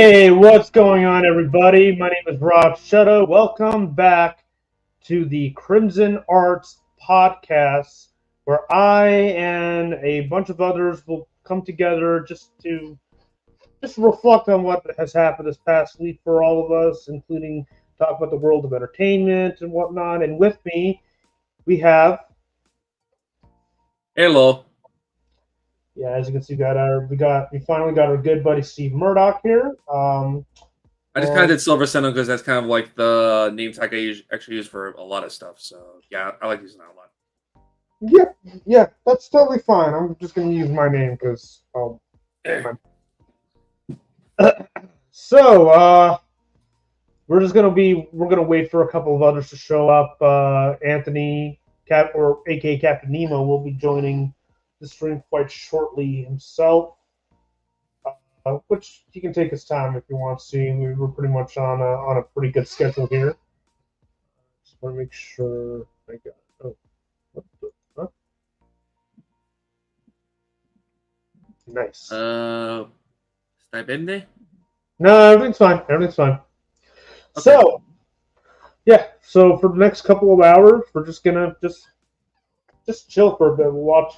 Hey, what's going on, everybody? My name is Rob Shutto. Welcome back to the Crimson Arts podcast, where I and a bunch of others will come together just reflect on what has happened this past week for all of us, including talk about the world of entertainment and whatnot. And with me, we have, Hello. yeah, as you can see, we finally got our good buddy Steve Murdoch here. I just kind of And did Silver Sentinel because that's kind of like the name tag actually use for a lot of stuff. So yeah, I like using that a lot. yeah, yeah, that's totally fine. I'm just gonna use my name because so we're gonna wait for a couple of others to show up. Anthony Cap or aka Captain Nemo will be joining the stream quite shortly himself. Which he can take his time if he wants to. We're pretty much on a pretty good schedule here. Just want to make sure I got. Oh, what the fuck? Nice. Stai bene? No, everything's fine. Everything's fine. Okay. So, yeah. So for the next couple of hours, we're just gonna just chill for a bit. We'll watch.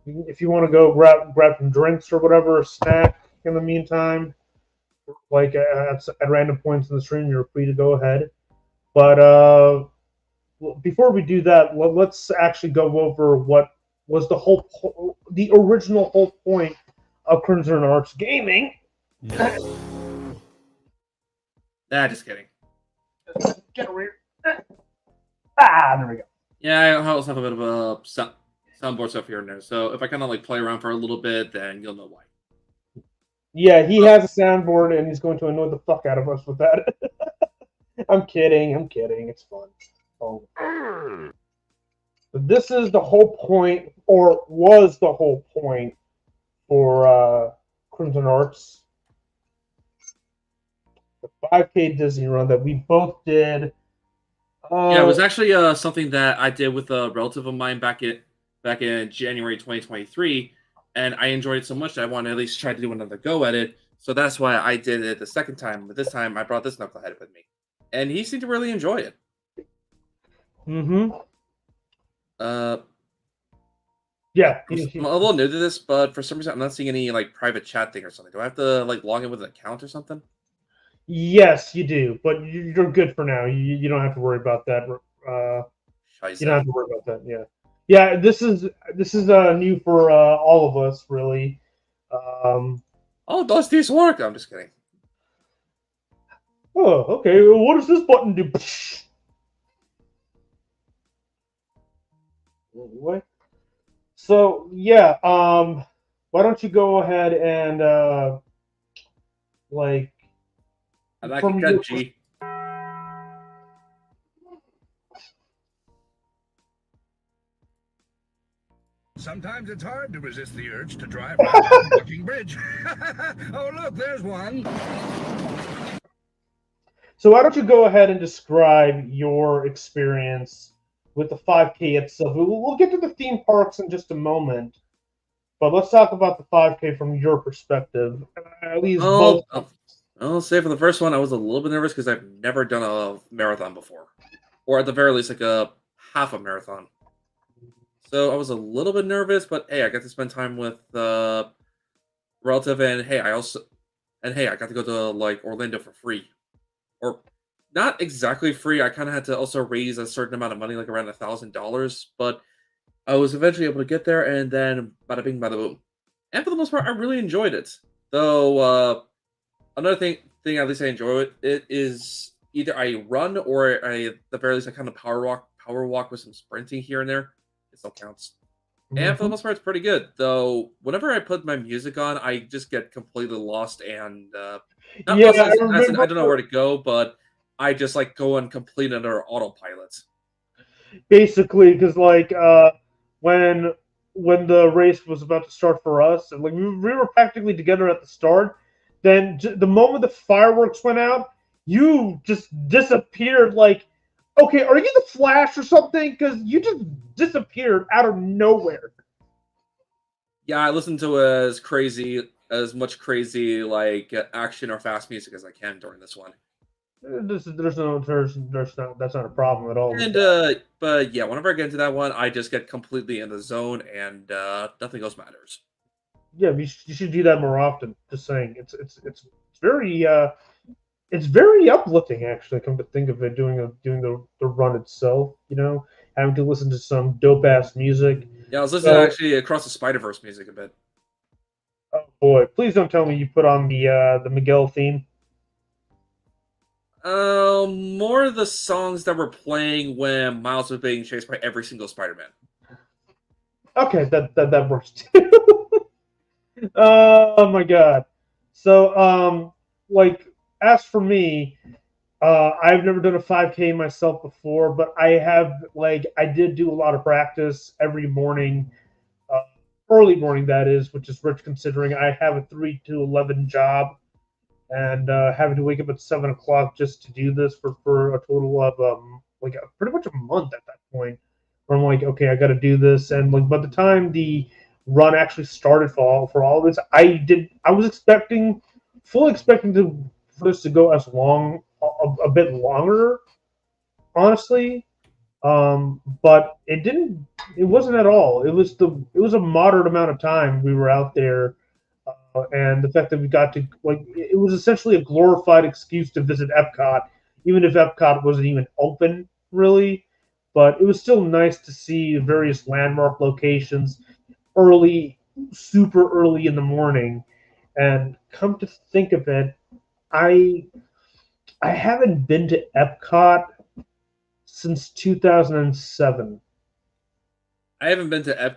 If you want to go grab some drinks or whatever, a snack in the meantime, like at random points in the stream, you're free to go ahead. But before we do that, let's actually go over what was the original whole point of Crimson Arts Gaming. Nah, just kidding. Get over here. There we go. Yeah, I also have a bit of a soundboard stuff here and there. So if I kind of like play around for a little bit, then you'll know why. Yeah, he has a soundboard and he's going to annoy the fuck out of us with that. I'm kidding. It's fun. Oh. But this is the whole point, or was the whole point, for Crimson Arts. The 5K Disney run that we both did. Yeah, it was actually something that I did with a relative of mine back in January 2023, and I enjoyed it so much that I wanted to at least try to do another go at it. So that's why I did it the second time. But this time I brought this knucklehead with me, and he seemed to really enjoy it. Mm-hmm. Yeah, I'm a little new to this, but for some reason I'm not seeing any like private chat thing or something. Do I have to like log in with an account or something? Yes, you do, but you're good for now. You don't have to worry about that. You don't have to worry about that. Yeah, yeah. This is new for all of us, really. Oh, does this work? I'm just kidding. Oh, okay. What does this button do? Anyway, so yeah. Why don't you go ahead and like I like it, cut, G. Sometimes it's hard to resist the urge to drive around a walking bridge. Oh, look, there's one. So why don't you go ahead and describe your experience with the 5K itself? We'll get to the theme parks in just a moment, but let's talk about the 5K from your perspective. At least both. I'll say for the first one, I was a little bit nervous because I've never done a marathon before, or at the very least, like a half a marathon. So I was a little bit nervous, but hey, I got to spend time with relative, and hey, I got to go to like Orlando for free, or not exactly free. I kind of had to also raise a certain amount of money, like around $1,000, but I was eventually able to get there, and then bada bing, bada boom. And for the most part, I really enjoyed it. Though another thing at least I enjoy it is either I run or at the very least I kind of power walk with some sprinting here and there. It still counts. And for the most part, it's pretty good. Though, whenever I put my music on, I just get completely lost and not lost as in I don't know where to go, but I just like go and complete under autopilot. Basically, because like when the race was about to start for us, and like we were practically together at the start. Then the moment the fireworks went out, you just disappeared. Like, okay, are you the Flash or something? Because you just disappeared out of nowhere. Yeah, I listened to as crazy as much crazy like action or fast music as I can during this one. There's not that's not a problem at all. And but yeah, whenever I get into that one, I just get completely in the zone and nothing else matters. Yeah, you should do that more often. Just saying, it's very it's very uplifting actually. Come to think of it, doing the run itself, having to listen to some dope ass music. Yeah, I was listening So, actually across the Spider-Verse music a bit. oh boy, please don't tell me you put on the Miguel theme. More of the songs that were playing when Miles was being chased by every single Spider-Man. Okay, that works too. Oh my god. So like as for me, I've never done a 5K myself before, but I did do a lot of practice every morning, uh, early morning that is, which is rich considering I have a 3 to 11 job and having to wake up at 7 o'clock just to do this for a total of pretty much a month at that point. Where I'm like, okay, I got to do this, and like by the time the run actually started for all of this, I was fully expecting for this to go as long a bit longer, honestly. But it didn't. It wasn't at all. It was a moderate amount of time we were out there, and the fact that we got to it was essentially a glorified excuse to visit Epcot, even if Epcot wasn't even open really. But it was still nice to see various landmark locations early, super early in the morning. And come to think of it, I I haven't been to Epcot since 2007. I haven't been to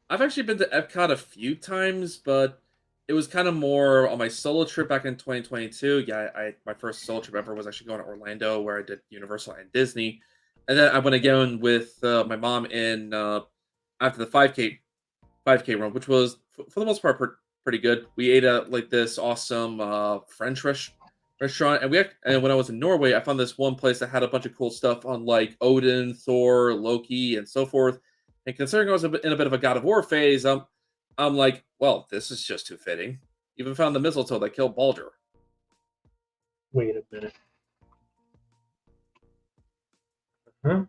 I've actually been to Epcot a few times, but it was kind of more on my solo trip back in 2022. Yeah, I my first solo trip ever was actually going to Orlando, where I did Universal and Disney, and then I went again with my mom in after the 5K run, which was for the most part pretty good. We ate at like this awesome restaurant, and and when I was in Norway, I found this one place that had a bunch of cool stuff on like Odin, Thor, Loki, and so forth. And considering I was in a bit of a God of War phase, I'm like, well, this is just too fitting. Even found the mistletoe that killed Baldur. Wait a minute. Huh?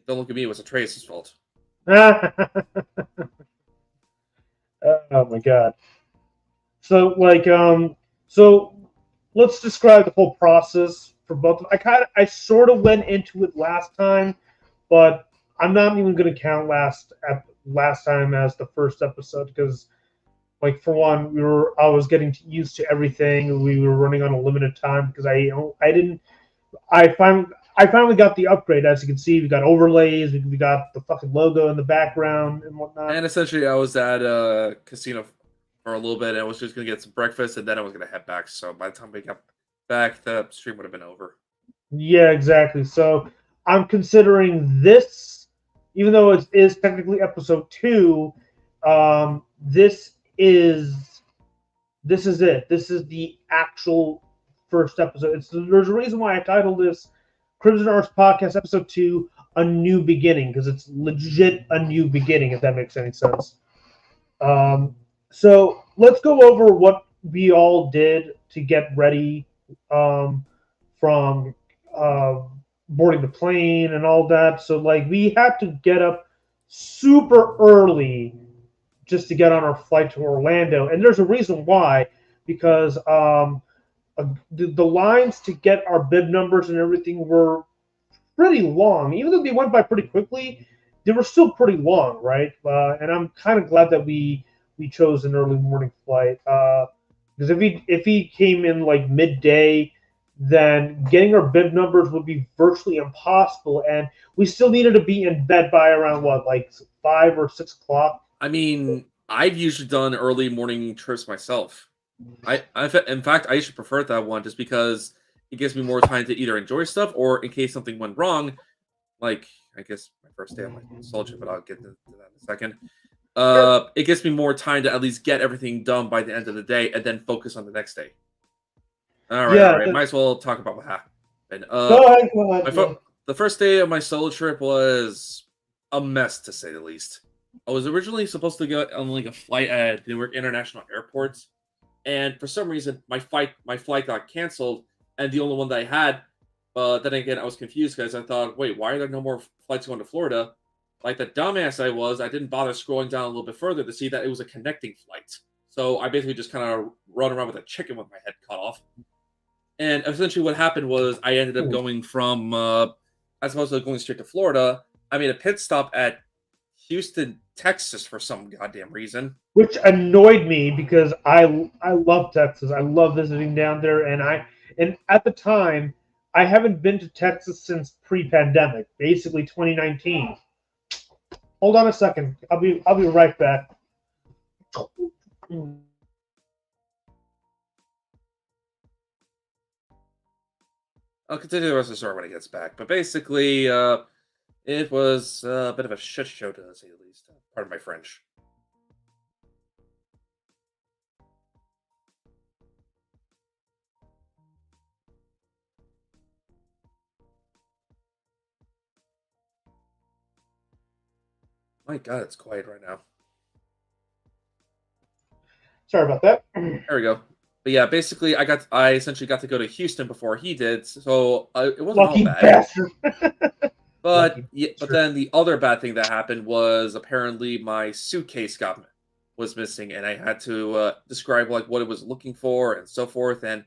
Don't look at me; it was Atreus' fault. Oh my god. So so let's describe the whole process for both. I sort of went into it last time, but I'm not even going to count last time as the first episode because like for one I was getting used to everything. We were running on a limited time because I didn't I finally got the upgrade. As you can see, we got overlays, we got the fucking logo in the background and whatnot. And essentially, I was at a casino for a little bit. And I was just gonna get some breakfast, and then I was gonna head back. So by the time we got back, the stream would have been over. Yeah, exactly. So I'm considering this, even though it is technically episode 2. This is it. This is the actual first episode. There's a reason why I titled this Crimson Arts Podcast Episode 2 A New Beginning, because it's legit a new beginning, if that makes any sense. So let's go over what we all did to get ready from boarding the plane and all that. So like we had to get up super early just to get on our flight to Orlando, and there's a reason why, because the lines to get our bib numbers and everything were pretty long. Even though they went by pretty quickly, they were still pretty long, right? And I'm kind of glad that we chose an early morning flight because if he came in like midday, then getting our bib numbers would be virtually impossible, and we still needed to be in bed by around what, like 5 or 6 o'clock. I mean, I've usually done early morning trips myself. In fact, I usually prefer that one just because it gives me more time to either enjoy stuff or in case something went wrong, like I guess my first day on my solo trip, but I'll get to that in a second. It gives me more time to at least get everything done by the end of the day and then focus on the next day. All right. Might as well talk about what happened. Go ahead. The first day of my solo trip was a mess, to say the least. I was originally supposed to go on like a flight at Newark International Airport, and for some reason my flight got canceled, and the only one that I had. But then again, I was confused because I thought, wait, why are there no more flights going to Florida? Like the dumbass I was, I didn't bother scrolling down a little bit further to see that it was a connecting flight. So I basically just kind of run around with a chicken with my head cut off. And essentially, what happened was I ended up going from, as opposed to going straight to Florida, I made a pit stop at Houston, Texas for some goddamn reason. Which annoyed me because I love Texas. I love visiting down there, and at the time I haven't been to Texas since pre-pandemic, basically 2019. Hold on a second. I'll be right back. I'll continue the rest of the story when it gets back. But basically, it was a bit of a shit show to say the least. Pardon my French. My God, it's quiet right now. Sorry about that. There we go. But yeah, basically, I essentially got to go to Houston before he did, so it wasn't Lucky all bad. bastard. But Lucky yeah, but bastard. then the other bad thing that happened was apparently my suitcase was missing, and I had to describe like what it was looking for and so forth, and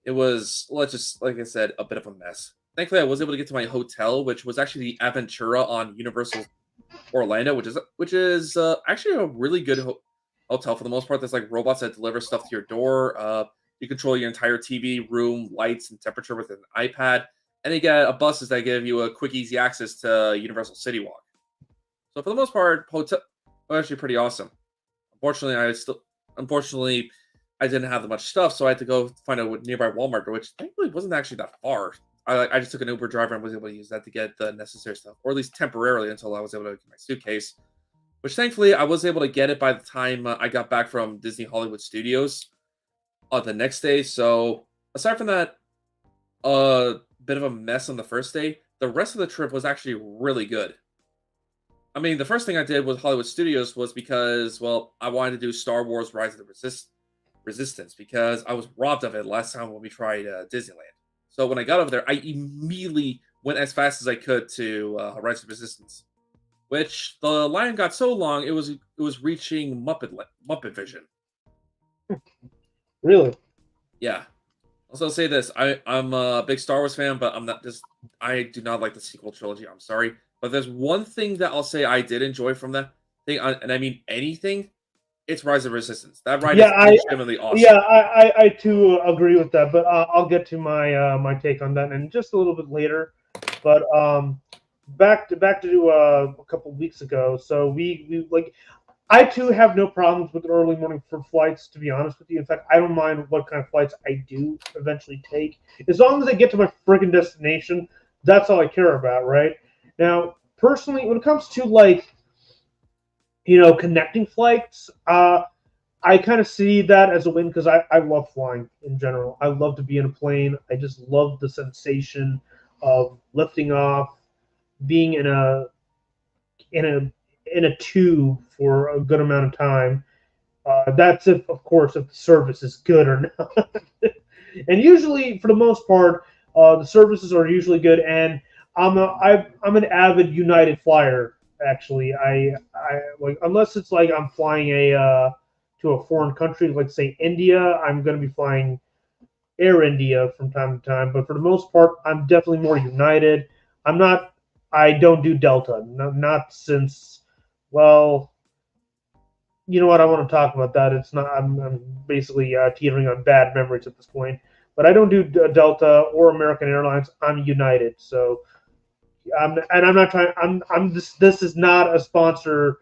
it was, let's just, like I said, a bit of a mess. Thankfully, I was able to get to my hotel, which was actually the Aventura on Universal Orlando, which is actually a really good hotel for the most part. There's like robots that deliver stuff to your door. You control your entire TV room, lights, and temperature with an iPad, and you get a buses that give you a quick, easy access to Universal City Walk. So for the most part, hotel was actually pretty awesome. Unfortunately, I didn't have that much stuff, so I had to go find a nearby Walmart, which thankfully wasn't actually that far. I just took an Uber driver and was able to use that to get the necessary stuff, or at least temporarily until I was able to get my suitcase. Which thankfully I was able to get it by the time I got back from Disney Hollywood Studios on the next day. So aside from that, bit of a mess on the first day, the rest of the trip was actually really good. I mean, the first thing I did with Hollywood Studios was because, well, I wanted to do Star Wars: Rise of the Resistance because I was robbed of it last time when we tried Disneyland. So when I got over there, I immediately went as fast as I could to Rise of the Resistance, which the line got so long it was reaching Muppet Vision. Really? Yeah. Also, I'll say this: I'm a big Star Wars fan, but I do not like the sequel trilogy. I'm sorry, but there's one thing that I'll say I did enjoy from that thing, and I mean anything. It's Rise of Resistance. That ride is legitimately awesome. Yeah, I too agree with that, but I'll get to my take on that in just a little bit later. But back to a couple weeks ago. So we like, I too have no problems with early morning for flights. To be honest with you, in fact, I don't mind what kind of flights I do eventually take, as long as I get to my friggin' destination. That's all I care about, right? Now, personally, when it comes to like, connecting flights, I kind of see that as a win because I love flying in general. I love to be in a plane. I just love the sensation of lifting off, being in a tube for a good amount of time. That's if, of course, if the service is good or not. And usually, for the most part, the services are usually good. And I'm an avid United flyer. Actually, I like, unless it's like I'm flying to a foreign country, like say India, I'm going to be flying Air India from time to time. But for the most part, I'm definitely more United. I don't do Delta, not since, well, you know what, I want to talk about that. It's not. I'm basically teetering on bad memories at this point. But I don't do Delta or American Airlines. I'm United, so. I'm not trying. I'm just. This is not a sponsor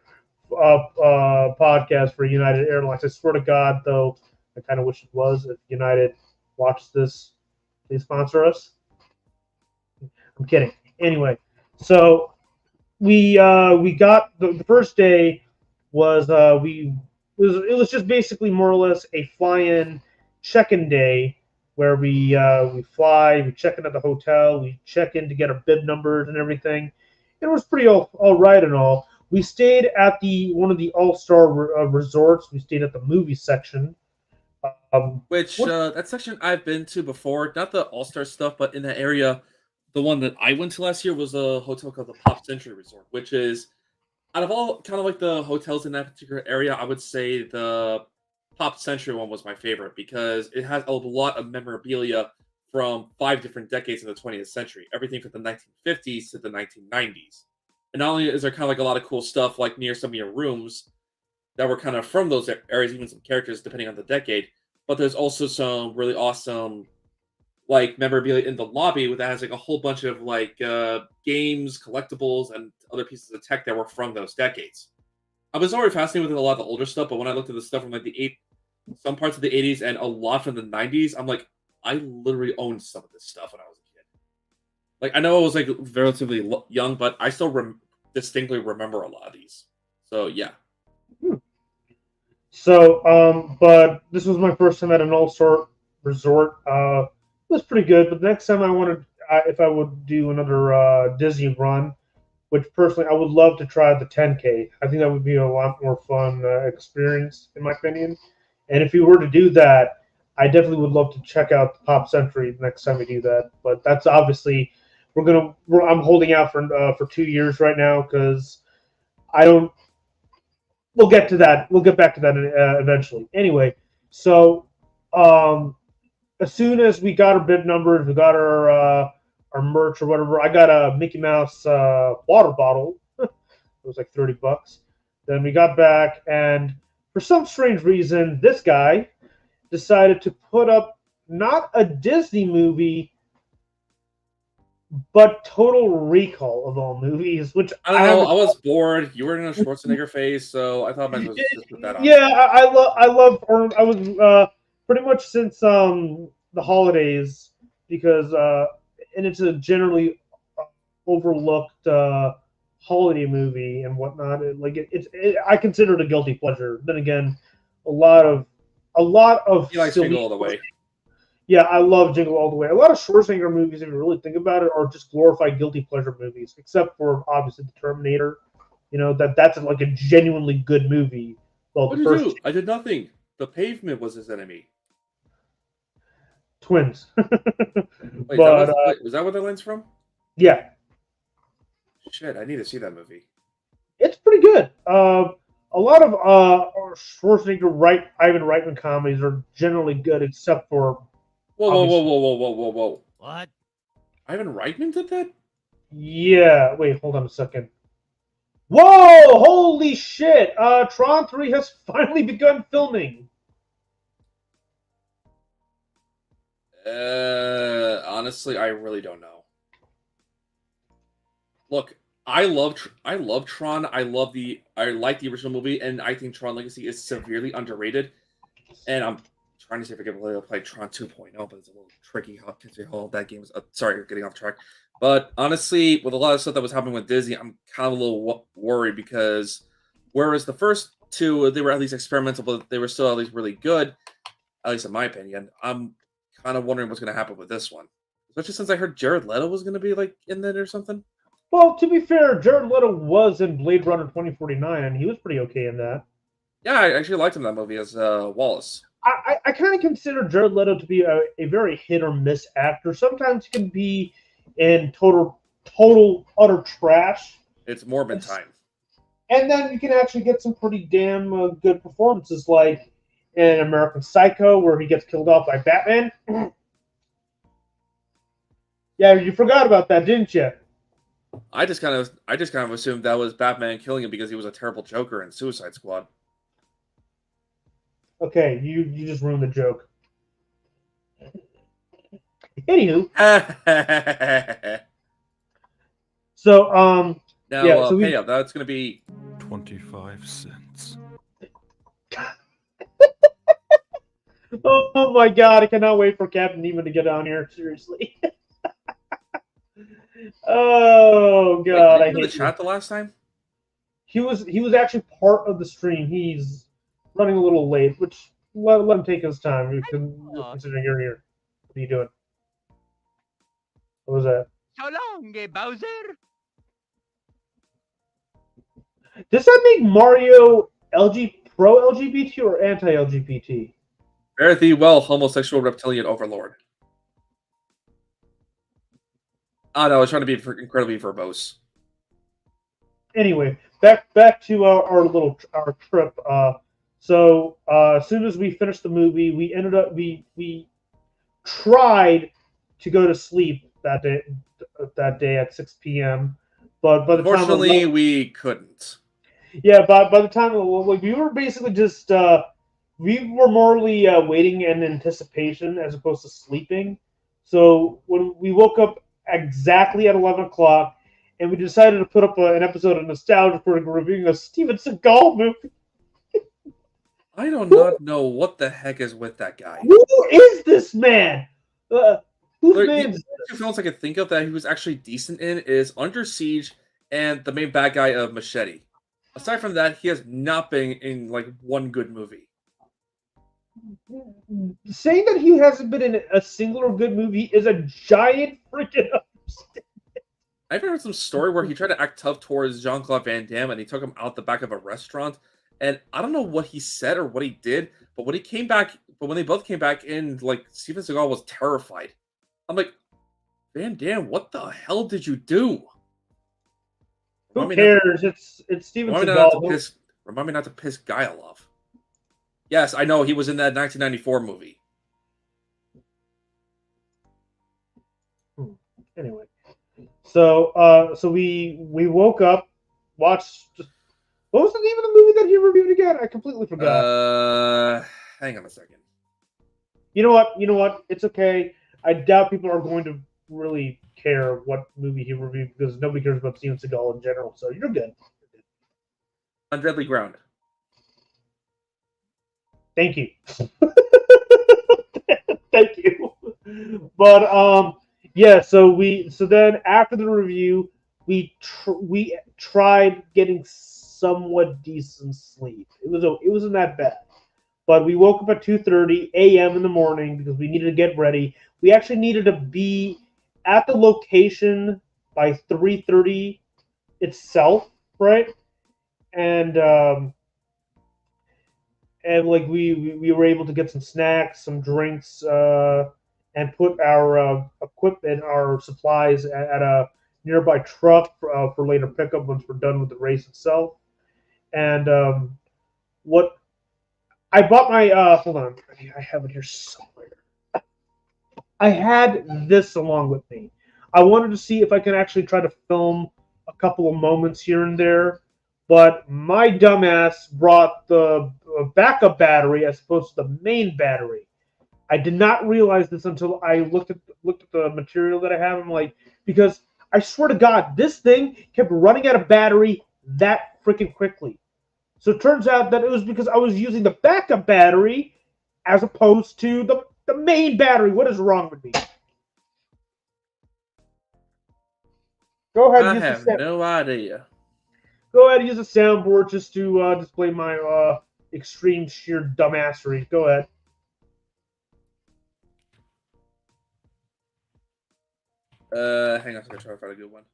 podcast for United Airlines. I swear to God, though, I kind of wish it was. If United watched this, please sponsor us. I'm kidding. Anyway, so we got the first day was it was just basically more or less a fly-in check-in day where we fly, we check in at the hotel, we check in to get our bib numbers and everything. It was pretty all right and all. We stayed at the one of the all-star resorts. We stayed at the movie section. Which What? that section I've been to before, not the All Star stuff, but in that area, the one that I went to last year was a hotel called the Pop Century Resort, which is out of all kind of like the hotels in that particular area, I would say the Pop Century one was my favorite because it has a lot of memorabilia from 5 different decades in the 20th century, everything from the 1950s to the 1990s. And not only is there kind of like a lot of cool stuff like near some of your rooms that were kind of from those areas, even some characters depending on the decade, but there's also some really awesome like memorabilia in the lobby that has like a whole bunch of like games, collectibles, and other pieces of tech that were from those decades. I was already fascinated with a lot of the older stuff, but when I looked at the stuff from like some parts of the 80s and a lot from the 90s, I'm like, I literally owned some of this stuff when I was a kid. Like I know I was like relatively young, but I still distinctly remember a lot of these. So yeah. Hmm. So, but this was my first time at an all-star resort. It was pretty good. But next time if I would do another Disney run, which personally I would love to try the 10K. I think that would be a lot more fun experience, in my opinion. And if we were to do that, I definitely would love to check out the Pop Century next time we do that. But that's obviously I'm holding out for 2 years right now because I don't. We'll get to that. We'll get back to that eventually. Anyway, so um, as soon as we got our bib numbers, we got our merch or whatever. I got a Mickey Mouse water bottle. It was like $30. Then we got back, and for some strange reason, this guy decided to put up not a Disney movie, but Total Recall of all movies, which I don't know. I was bored. You were in a Schwarzenegger phase, so I thought I might as well just put that on. Yeah, I love Arnold. I was pretty much since the holidays because and it's a generally overlooked holiday movie and whatnot. I consider it a guilty pleasure. Then again, a lot of He likes Jingle All the Way. Yeah, I love Jingle All the Way. A lot of Schwarzenegger movies, if you really think about it, are just glorified guilty pleasure movies, except for obviously the Terminator. You know that's like a genuinely good movie. Well, What the did you first do? I did nothing. The pavement was his enemy. twins, Wait, but was that where that line's from? yeah, Shit, I need to see that movie. it's pretty good. A lot of Schwarzenegger Ivan Reitman comedies are generally good, except for Whoa. What? Ivan Reitman did that? yeah. Wait, hold on a second. Whoa! Holy shit! Tron 3 has finally begun filming. Honestly, I really don't know. Look, I love Tron. I like the original movie, and I think Tron Legacy is severely underrated. And I'm trying to see if I can play Tron 2.0, but it's a little tricky how that game is. Sorry, getting off track. But honestly, with a lot of stuff that was happening with Disney, I'm kind of a little worried because whereas the first two, they were at least experimental, but they were still at least really good, at least in my opinion. I'm kind of wondering what's going to happen with this one. Especially since I heard Jared Leto was going to be like in it or something. Well, to be fair, Jared Leto was in Blade Runner 2049, and he was pretty okay in that. Yeah, I actually liked him in that movie as Wallace. I kind of consider Jared Leto to be a very hit or miss actor. Sometimes he can be in total utter trash. It's Morbid time. And then you can actually get some pretty damn good performances, like in American Psycho, where he gets killed off by Batman. Yeah, you forgot about that, didn't you? I just kind of assumed that was Batman killing him because he was a terrible Joker in Suicide Squad. Okay, you just ruined the joke. Anywho, so now yeah, so pay up. That's gonna be 25 cents. Oh my god, I cannot wait for Captain Nemo to get on here. Seriously. Oh god, Wait, I hate the chat the last time. He was actually part of the stream. He's running a little late, which let him take his time. You can considering you're here. What are you doing? What was that? So long, Bowser. Does that make Mario pro LGBT or anti LGBT? Fare thee well, homosexual reptilian overlord. Oh no, I was trying to be incredibly verbose. Anyway, back to our trip. So as soon as we finished the movie, we tried to go to sleep that day at 6 p.m. But by the time Unfortunately, we couldn't. by the time we were basically just we were morely waiting in anticipation as opposed to sleeping. So when we woke up exactly at 11 o'clock, and we decided to put up an episode of Nostalgia for reviewing a Steven Seagal movie. I do not know what the heck is with that guy. Who is this man? Whose man? The two films I could think of that he was actually decent in is Under Siege and the main bad guy of Machete. Aside from that, he has not been in like one good movie. Saying that he hasn't been in a singular good movie is a giant freaking understatement. I've heard some story where he tried to act tough towards Jean-Claude Van Damme and he took him out the back of a restaurant. And I don't know what he said or what he did, but when they both came back in, like Steven Seagal was terrified. I'm like, Van Damme, what the hell did you do? Who cares? It's Steven Seagal. Remind me not to piss Guile off. Yes, I know he was in that 1994 movie. Anyway, so we woke up, watched. What was the name of the movie that he reviewed again? I completely forgot. Hang on a second. You know what? It's okay. I doubt people are going to really care what movie he reviewed because nobody cares about Steven Seagal in general. So you're good. On Deadly Ground. Thank you. Thank you. But yeah. So then after the review, we tried getting somewhat decent sleep. It wasn't that bad. But we woke up at 2:30 a.m. in the morning because we needed to get ready. We actually needed to be at the location by 3:30 itself, right? And like we were able to get some snacks, some drinks, and put our equipment, our supplies at a nearby truck for later pickup once we're done with the race itself. And what I bought my hold on, I have it here somewhere. I had this along with me. I wanted to see if I can actually try to film a couple of moments here and there, but my dumbass brought the backup battery as opposed to the main battery. I did not realize this until I looked at the material that I have. I'm like, because I swear to God, this thing kept running out of battery that freaking quickly. So it turns out that it was because I was using the backup battery as opposed to the main battery. What is wrong with me? Go ahead. I have no idea. Go ahead and use a soundboard just to display my extreme sheer dumbassery. Go ahead. Hang on, I'm gonna try to find a good one.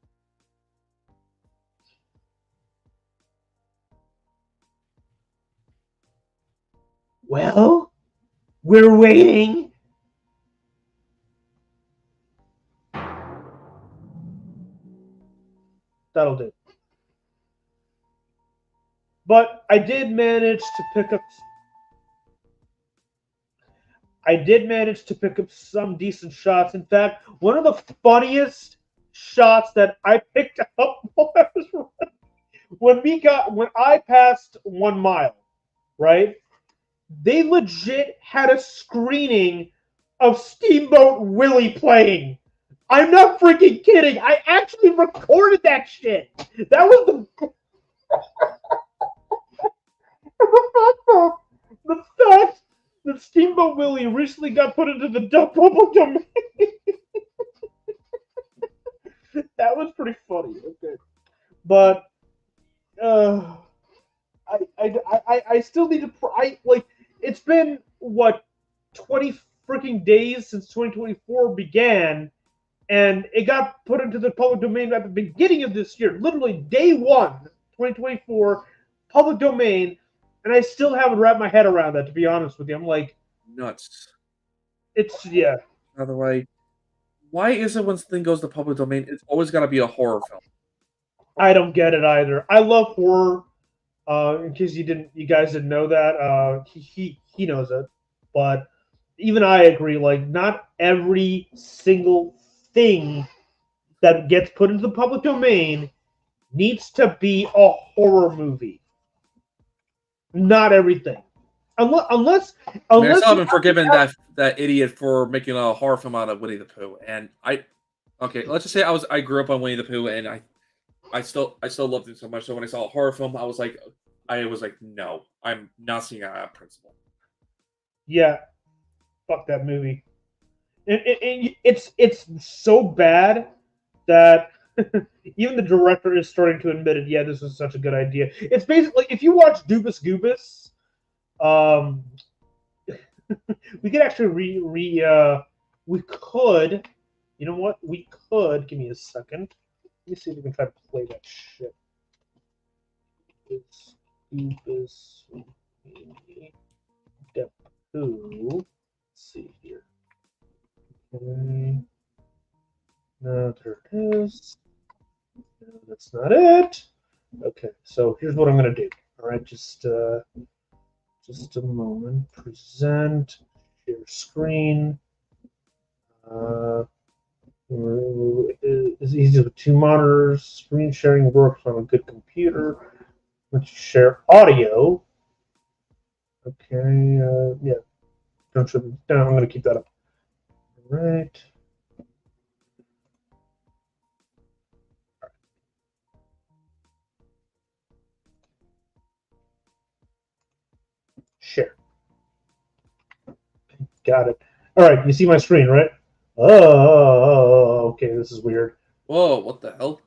Well, we're waiting. That'll do. But I did manage to pick up. Some decent shots. In fact, one of the funniest shots that I picked up while I was running, when I passed 1 mile, right? They legit had a screening of Steamboat Willie playing. I'm not freaking kidding. I actually recorded that shit. That was the fact that Steamboat Willie recently got put into the public domain. That was pretty funny. Okay, but I still need to. It's been what 20 freaking days since 2024 began, and it got put into the public domain at the beginning of this year, literally day one 2024, public domain, and I still haven't wrapped my head around that, to be honest with you. I'm like, Nuts. yeah. By the way, why is it when something goes to public domain, it's always got to be a horror film? I don't get it either. I love horror. In case you guys didn't know that, he knows it, but even I agree. Like, not every single thing that gets put into the public domain needs to be a horror movie. Not everything, unless I mean, I still haven't forgiven that idiot for making a horror film out of Winnie the Pooh. And let's just say I grew up on Winnie the Pooh, and I still loved it so much. So when I saw a horror film, I was like, no, I'm not seeing it out of principle. Yeah, fuck that movie. It's so bad that even the director is starting to admit it. Yeah, this was such a good idea. It's basically, if you watch Doobus Goobus, we could actually we could, you know what? We could, give me a second. Let me see if we can try to play that shit. It's Doobus Depu. Let's see here. Okay. No, there it is. No, that's not it. Okay, so here's what I'm gonna do. All right, just a moment. Present, share screen. It's easy with 2 monitors. Screen sharing works on a good computer. Let's share audio. Okay, yeah. No, I'm gonna keep that up. All right. Share. Got it. All right, you see my screen, right? Oh, okay, this is weird. Whoa, what the hell?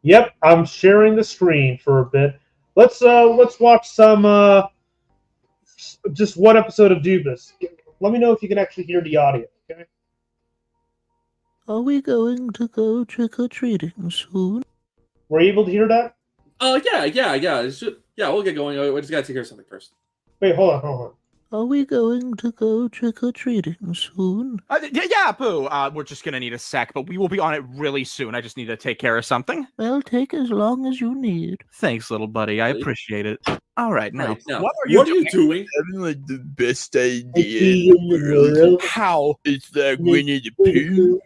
Yep, I'm sharing the screen for a bit. Let's watch some just one episode of Doobus. Let me know if you can actually hear the audio, okay? Are we going to go trick-or-treating soon? Were you able to hear that? Yeah. We'll get going. We just gotta take care of something first. Wait, hold on. Are we going to go trick-or-treating soon? Yeah, Pooh. We're just gonna need a sec, but we will be on it really soon. I just need to take care of something. Well, take as long as you need. Thanks, little buddy. I appreciate it. All right, now, Right, now, what are you doing? Having like the best idea in the world. How? It's like Winnie the Pooh,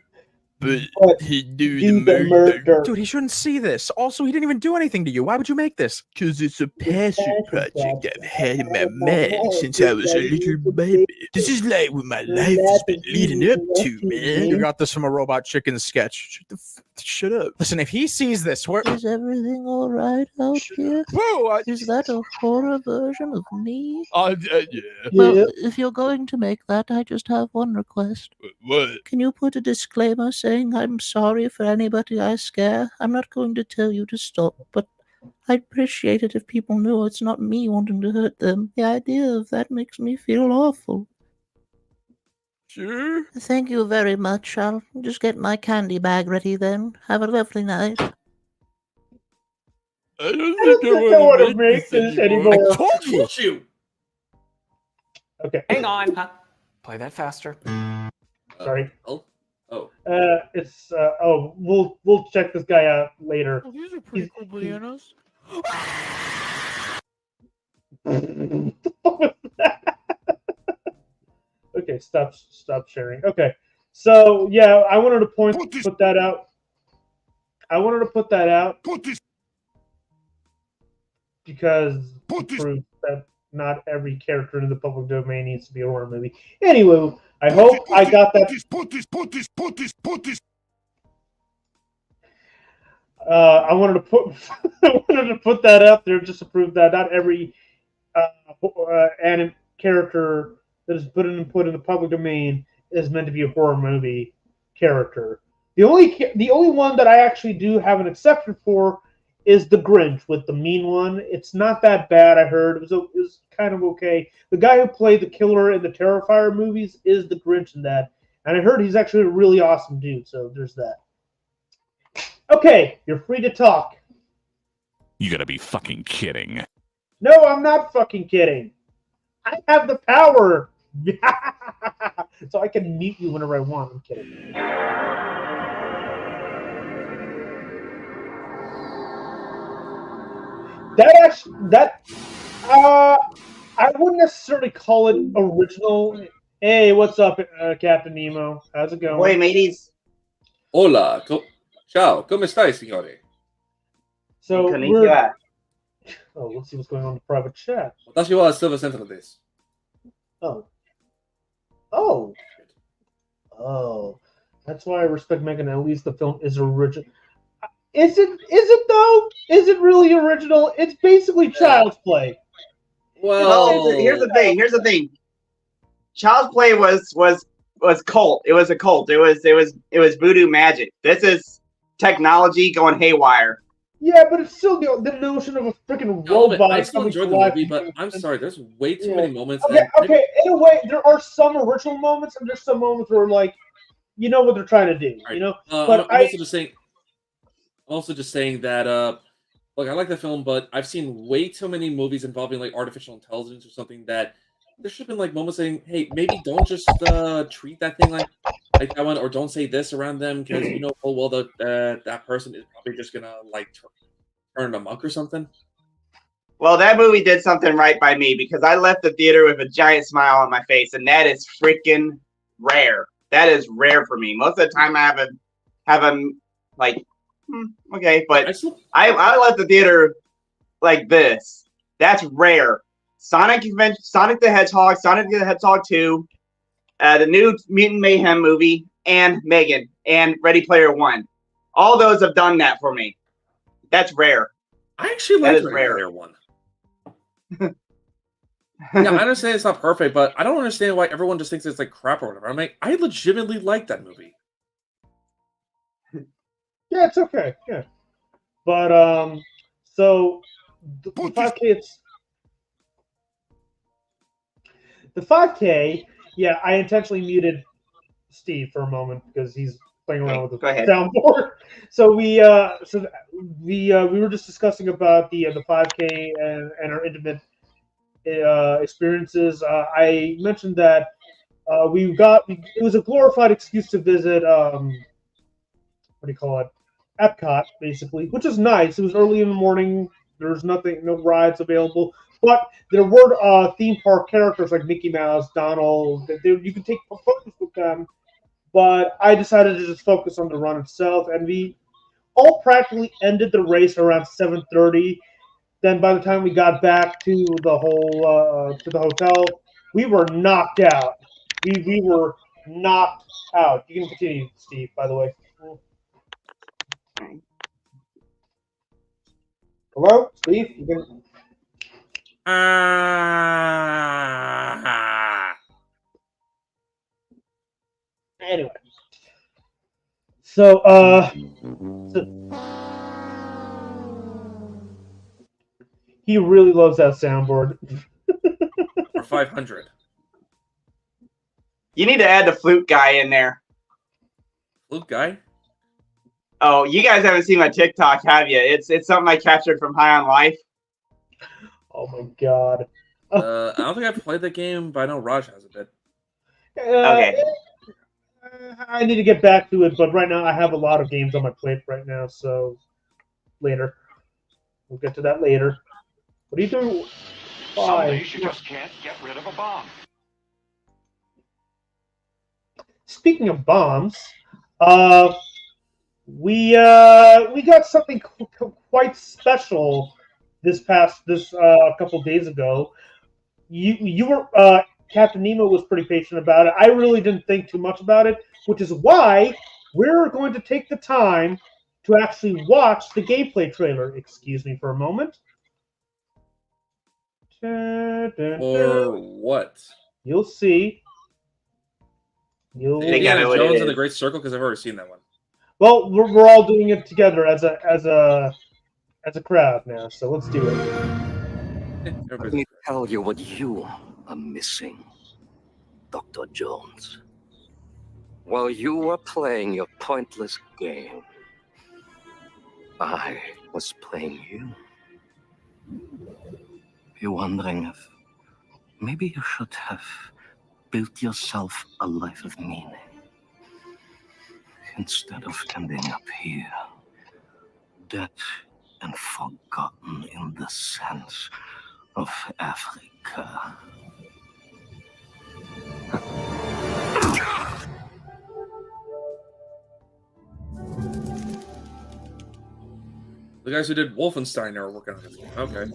but he do the murder. Dude, he shouldn't see this. Also, he didn't even do anything to you. Why would you make this? Cause it's a passion project I've had in my mind since I was a little baby. This is like what my life has been leading up to, man. You got this from a Robot Chicken sketch. Shut up. Listen, if he sees this, where Is everything all right out here? Pooh? Is that a horror version of me? Yeah. Well, if you're going to make that, I just have one request. What? Can you put a disclaimer saying I'm sorry for anybody I scare? I'm not going to tell you to stop, but I'd appreciate it if people knew it's not me wanting to hurt them. The idea of that makes me feel awful. Sure. Thank you very much. I'll just get my candy bag ready then. Have a lovely night. I don't I don't think I think I want wanna to make this anymore. I told I told you. Okay. Hang on. Play that faster. Sorry. Oh. It's we'll check this guy out later. Oh, these are pretty cool bananas. Okay, stop sharing. Okay, so yeah, I wanted to put that out. I wanted to put that out because to prove that not every character in the public domain needs to be a horror movie. Anyway, I hope I got that. I wanted to put that out there just to prove that not every anime character that is put in the public domain is meant to be a horror movie character. The only one that I actually do have an exception for is the Grinch with the mean one. It's not that bad. I heard it was kind of okay. The guy who played the killer in the Terrifier movies is the Grinch in that, and I heard he's actually a really awesome dude. So there's that. Okay, you're free to talk. You gotta be fucking kidding. No, I'm not fucking kidding. I have the power. So I can mute you whenever I want. I'm kidding. I wouldn't necessarily call it original. Hey, what's up, Captain Nemo? How's it going? Boy, mateys. Hola, ciao, come stai, signore? So Konnichiwa. let's see what's going on in the private chat. Watashi wa Silver Sentinel desu. Oh. That's why I respect Megan. At least the film is original. Is it though? Is it really original? It's basically child's play. Well, here's the thing. Child's Play was cult. It was a cult. It was voodoo magic. This is technology going haywire. Yeah, but it's still the notion of a freaking robot. I still coming to enjoyed the life. movie, but I'm sorry, there's way too many moments. Okay. In a way, there are some original moments, and there's some moments where, like, you know what they're trying to do. Right. You know, but I'm also just saying that look, I like the film, but I've seen way too many movies involving like artificial intelligence or something that there should have been like moments saying, "Hey, maybe don't just treat that thing like that one, or don't say this around them because you know full well that person is probably just gonna like turn a monk or something." Well, that movie did something right by me because I left the theater with a giant smile on my face, and that is freaking rare. That is rare for me. Most of the time, I have a like, okay, but I left the theater like this. That's rare. Sonic the Hedgehog, Sonic the Hedgehog 2, the new Mutant Mayhem movie, and Megan, and Ready Player One. All those have done that for me. That's rare. I actually like Ready Player One. Yeah, I understand it's not perfect, but I don't understand why everyone just thinks it's like crap or whatever. I'm like, I legitimately like that movie. Yeah, it's okay. Yeah, but so the 5K, the 5K. Yeah, I intentionally muted Steve for a moment because he's playing around with the soundboard. So we were just discussing about the 5K and our intimate experiences. I mentioned that it was a glorified excuse to visit what do you call it, Epcot, basically, which is nice. It was early in the morning. There was no rides available, but there were theme park characters like Mickey Mouse, Donald. You could take photos with them, but I decided to just focus on the run itself, and we all practically ended the race around 7:30. Then by the time we got back to the hotel, we were knocked out. We were knocked out. You can continue, Steve, by the way. Hello, Steve? You can... Anyway. So, he really loves that soundboard. For 500. You need to add the flute guy in there. Flute guy? Oh, you guys haven't seen my TikTok, have you? It's something I captured from High on Life. Oh my god. I don't think I've played the game, but I know Raj has a bit. Okay. I need to get back to it, but right now I have a lot of games on my plate right now, so later. We'll get to that later. What are you doing? Some days you just can't get rid of a bomb. Speaking of bombs, we got something quite special this couple days ago. You were Captain Nemo was pretty patient about it. I really didn't think too much about it, which is why we're going to take the time to actually watch the gameplay trailer. Excuse me for a moment. Or what? You'll see. Indiana Jones and the Great Circle, because I've already seen that one. Well, we're all doing it together as a crowd now, so let's do it. Let me tell you what you are missing, Dr. Jones. While you were playing your pointless game, I was playing you. You're wondering if maybe you should have built yourself a life of meaning instead of ending up here, dead and forgotten in the sense of Africa. The guys who did Wolfenstein are working on this game. Okay.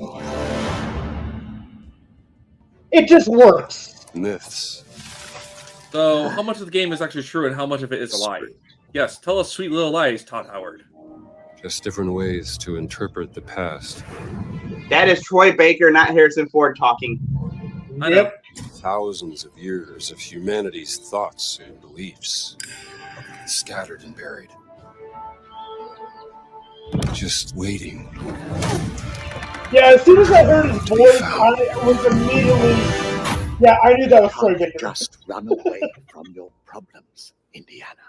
It just works. Myths. So, how much of the game is actually true and how much of it is a lie? Yes, tell us sweet little lies, Todd Howard. Just different ways to interpret the past. That is Troy Baker, not Harrison Ford, talking. I know. Thousands of years of humanity's thoughts and beliefs, scattered and buried. Just waiting. Yeah, as soon as I heard his voice, I was immediately... Yeah, I knew that was Troy Baker. Just run away from your problems, Indiana.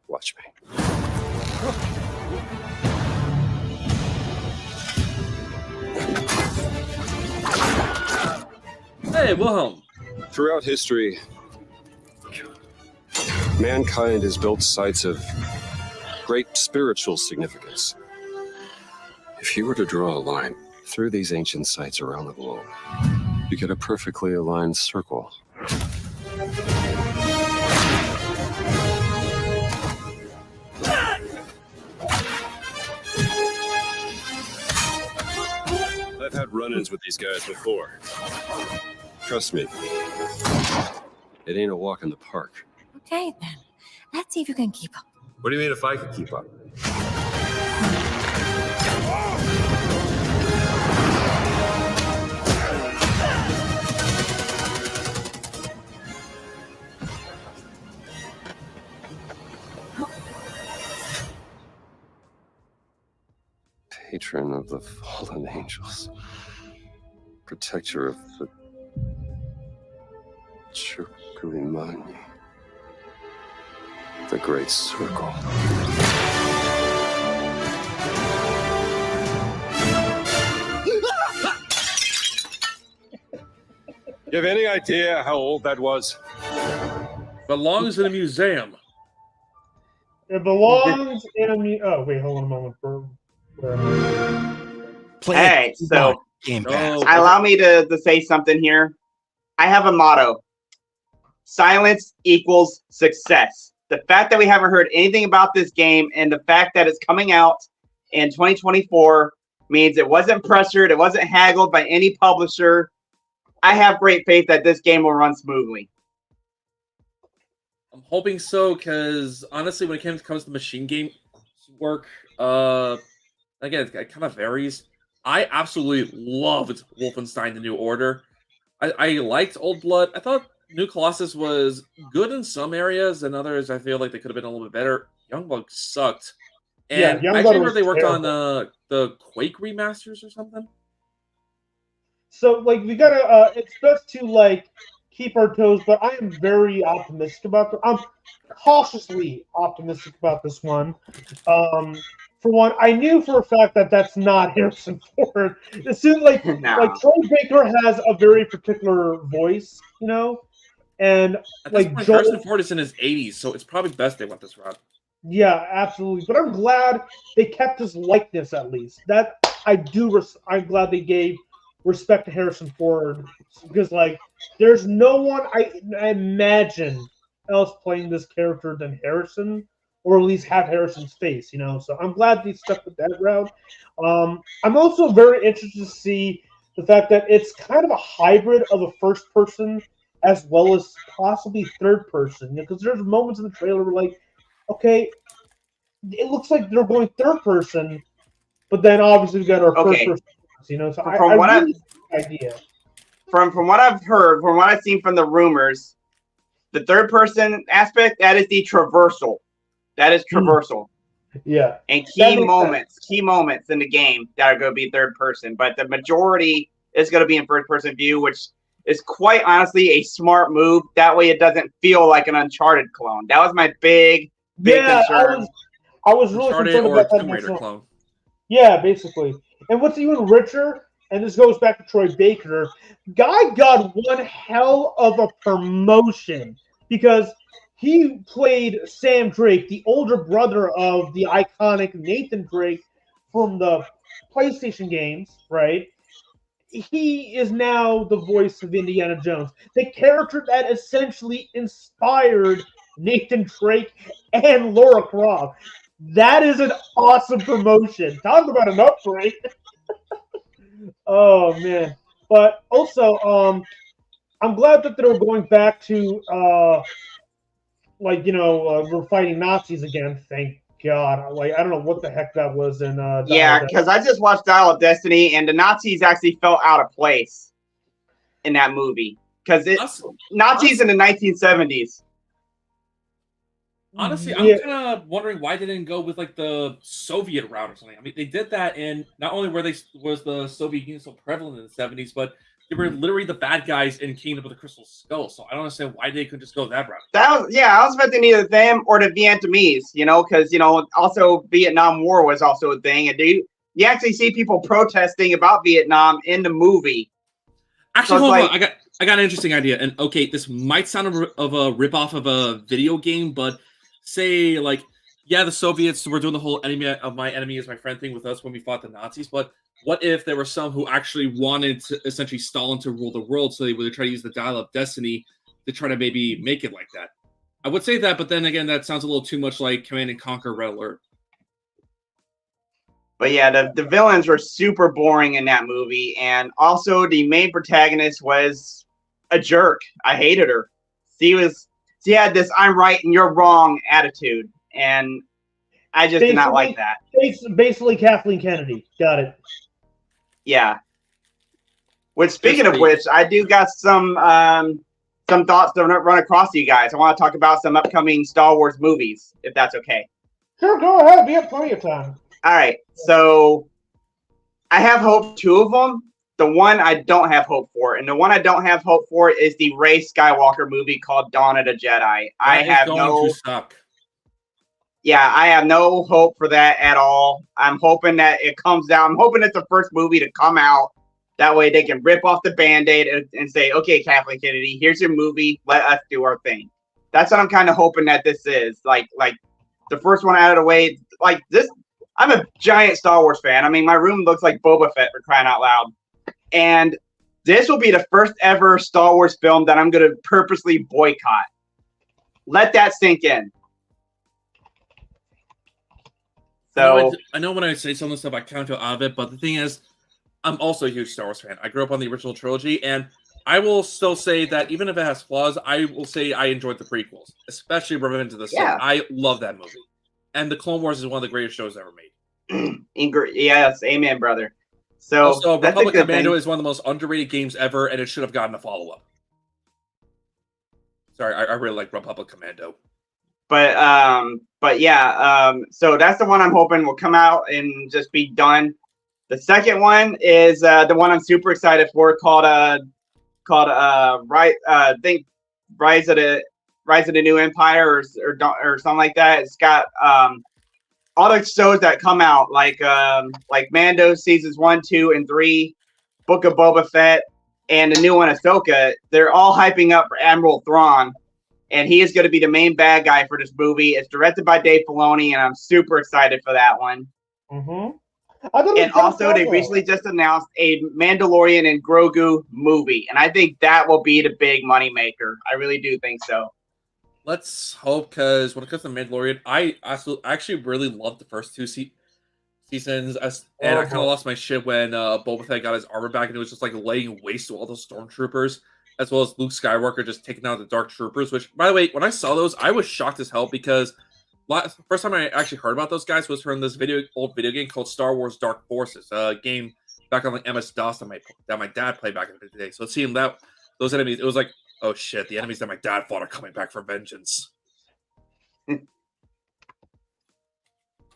Watch me. Hey, Wilhelm. Throughout history, mankind has built sites of great spiritual significance. If you were to draw a line through these ancient sites around the globe, you get a perfectly aligned circle. I've had run-ins with these guys before. Trust me, it ain't a walk in the park. Okay, then. Let's see if you can keep up. What do you mean if I can keep up? Patron of the fallen angels. Protector of the Chukwuemani. The Great Circle. You have any idea how old that was? Belongs in a museum. It belongs in a museum. Oh, wait, hold on a moment. Hey, so allow me to say something here. I have a motto. Silence equals success. The fact that we haven't heard anything about this game and the fact that it's coming out in 2024 means it wasn't pressured, it wasn't haggled by any publisher. I have great faith that this game will run smoothly. I'm hoping so, because honestly, when it comes to machine game work, again, it kind of varies. I absolutely loved Wolfenstein: The New Order. I liked Old Blood. I thought New Colossus was good in some areas, and others I feel like they could have been a little bit better. Youngblood sucked. And yeah, I actually heard they worked on the Quake remasters or something. So, like, we gotta, it's best to, like, keep our toes, but I am very optimistic about I'm cautiously optimistic about this one. For one, I knew for a fact that that's not Harrison Ford. It seems like Troy Baker has a very particular voice, you know, and like Harrison Ford is in his 80s, so it's probably best they went this route. Yeah, absolutely. But I'm glad they kept his likeness at least. That I do. I'm glad they gave respect to Harrison Ford because, like, there's no one I imagine else playing this character than Harrison. Or at least have Harrison's face, you know. So I'm glad they stuck with that route. I'm also very interested to see the fact that it's kind of a hybrid of a first person as well as possibly third person. Because there's moments in the trailer where, like, okay, it looks like they're going third person, but then obviously we got our first person, you know. So from what I've heard, from what I've seen from the rumors, the third person aspect, that is the traversal. That is traversal. Yeah. And key moments in the game that are going to be third person. But the majority is going to be in first person view, which is quite honestly a smart move. That way it doesn't feel like an Uncharted clone. That was my big concern. I was really Uncharted concerned or about that Tomb next Raider one. clone. Yeah, basically. And what's even richer, and this goes back to Troy Baker, Guy got one hell of a promotion because he played Sam Drake, the older brother of the iconic Nathan Drake from the PlayStation games, right? He is now the voice of Indiana Jones, the character that essentially inspired Nathan Drake and Laura Croft. That is an awesome promotion. Talk about an upgrade. Oh man! But also, I'm glad that they're going back to we're fighting Nazis again. Thank God. Like I don't know what the heck that was in. Yeah, because I just watched Dial of Destiny, and the Nazis actually felt out of place in that movie because Nazis in the 1970s. Honestly, I'm kind of wondering why they didn't go with like the Soviet route or something. I mean, they did that, and not only was the Soviet Union so prevalent in the 70s, but they were literally the bad guys in Kingdom of the Crystal Skull. So I don't understand why they couldn't just go that route. I was expecting either them or the Vietnamese, because also Vietnam War was also a thing, and you actually see people protesting about Vietnam in the movie. Actually, hold on. I got an interesting idea, and okay, this might sound of a ripoff of a video game, but say like, yeah, the Soviets were doing the whole enemy of my enemy is my friend thing with us when we fought the Nazis, but what if there were some who actually wanted to essentially Stalin to rule the world, so they would try to use the Dial of Destiny to try to maybe make it like that? I would say that, but then again, that sounds a little too much like Command and Conquer Red Alert. But yeah, the villains were super boring in that movie, and also the main protagonist was a jerk. I hated her. She had this "I'm right and you're wrong" attitude, and I just did not like that. Basically, Kathleen Kennedy. Got it. Yeah. Which, speaking of which, I do got some thoughts to run across to you guys. I want to talk about some upcoming Star Wars movies, if that's okay. Sure, go ahead. We have plenty of time. All right, so I have hope for two of them. The one I don't have hope for, and the one I don't have hope for is the Rey Skywalker movie called Dawn of the Jedi. I have no hope for that at all. I'm hoping that it comes out. I'm hoping it's the first movie to come out. That way they can rip off the Band-Aid and say, okay, Kathleen Kennedy, here's your movie. Let us do our thing. That's what I'm kind of hoping that this is. Like the first one out of the way. Like this, I'm a giant Star Wars fan. I mean, my room looks like Boba Fett, for crying out loud. And this will be the first ever Star Wars film that I'm going to purposely boycott. Let that sink in. So I know when I say some of the stuff, I count out of it, but the thing is, I'm also a huge Star Wars fan. I grew up on the original trilogy, and I will still say that even if it has flaws, I will say I enjoyed the prequels, especially Revenge of the Sith. Yeah. I love that movie. And the Clone Wars is one of the greatest shows ever made. Yes, amen, brother. So also, that's Republic a good Commando thing. is one of the most underrated games ever, and it should have gotten a follow-up. Sorry, I really like Republic Commando. But yeah, so that's the one I'm hoping will come out and just be done. The second one is the one I'm super excited for, called Rise of the New Empire or something like that. It's got all the shows that come out, like Mando seasons 1, 2, and 3, Book of Boba Fett, and the new one, Ahsoka. They're all hyping up for Admiral Thrawn, and he is going to be the main bad guy for this movie. It's directed by Dave Filoni, and I'm super excited for that one. Mm-hmm. And also, they recently just announced a Mandalorian and Grogu movie, and I think that will be the big money maker. I really do think so. Let's hope, because when it comes to Mandalorian, I actually really loved the first two seasons, and I kind of lost my shit when Boba Fett got his armor back, and it was just like laying waste to all those stormtroopers, as well as Luke Skywalker just taking out the Dark Troopers. Which, by the way, when I saw those, I was shocked as hell because first time I actually heard about those guys was from this old video game called Star Wars Dark Forces, a game back on like MS-DOS that my dad played back in the day. So seeing those enemies, it was like, oh shit, the enemies that my dad fought are coming back for vengeance.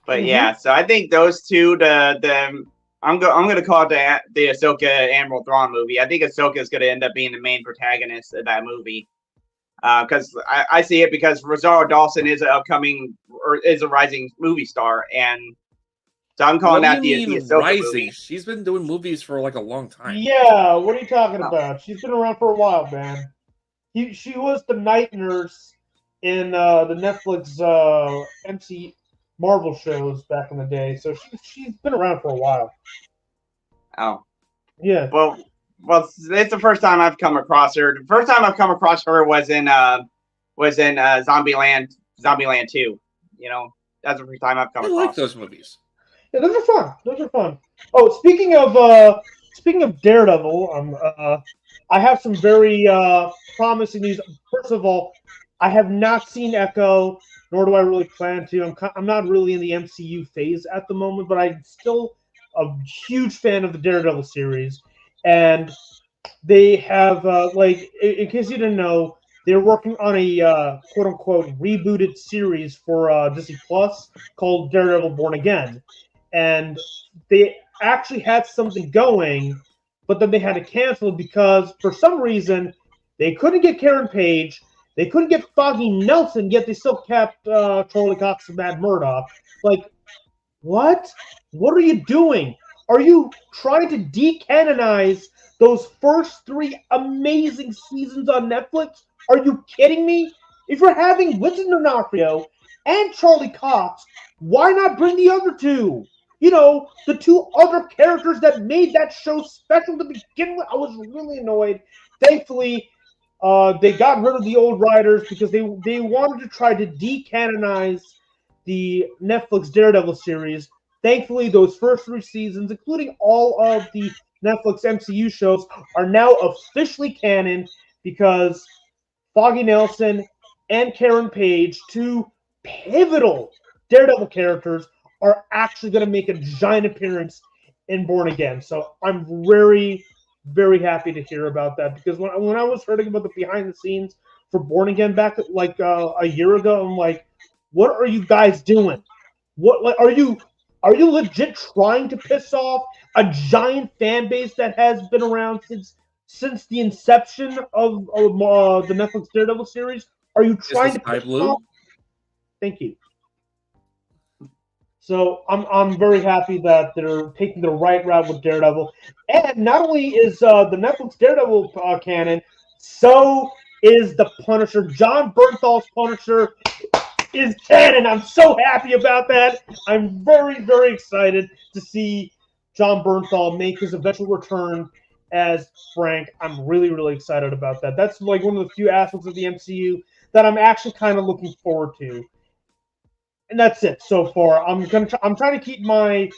But yeah, so I think those two, I'm gonna call it the Ahsoka Admiral Thrawn movie. I think Ahsoka is gonna end up being the main protagonist of that movie. Because I see it because Rosario Dawson is an upcoming is a rising movie star, and so I'm calling What that do the you mean Ahsoka rising? movie. She's been doing movies for like a long time. Yeah, what are you talking about? She's been around for a while, man. She was the night nurse in the Netflix MC Marvel shows back in the day, so she's been around for a while. Oh, yeah. Well, it's the first time I've come across her. The first time I've come across her was in Zombieland 2. You know, that's the first time I've come across. I like those movies. Yeah, those are fun. Those are fun. Oh, speaking of Daredevil, I have some very promising news. First of all, I have not seen Echo, nor do I really plan to. I'm not really in the MCU phase at the moment, but I'm still a huge fan of the Daredevil series, and they have in case you didn't know, they're working on a quote unquote rebooted series for Disney Plus called Daredevil Born Again. And they actually had something going, but then they had to cancel because for some reason they couldn't get Karen Page, they couldn't get Foggy Nelson, yet they still kept Charlie Cox and Matt Murdock. Like, what? What are you doing? Are you trying to decanonize those first 3 amazing seasons on Netflix? Are you kidding me? If you're having Vincent D'Onofrio and Charlie Cox, why not bring the other 2? You know, the 2 other characters that made that show special to begin with. I was really annoyed. Thankfully, they got rid of the old writers because they wanted to try to decanonize the Netflix Daredevil series. Thankfully, those first 3 seasons, including all of the Netflix MCU shows, are now officially canon because Foggy Nelson and Karen Page, 2 pivotal Daredevil characters, are actually going to make a giant appearance in Born Again. So I'm very, very happy to hear about that because when I was hearing about the behind the scenes for Born Again back like a year ago, I'm like, what are you guys doing? What like are you legit trying to piss off a giant fan base that has been around since the inception of the Netflix Daredevil series? Are you trying to piss blue? off? Thank you. So I'm very happy that they're taking the right route with Daredevil, and not only is the Netflix Daredevil canon, so is the Punisher. John Bernthal's Punisher is canon. I'm so happy about that. I'm very, very excited to see John Bernthal make his eventual return as Frank. I'm really, really excited about that. That's like one of the few aspects of the MCU that I'm actually kind of looking forward to. And that's it so far. I'm trying to keep my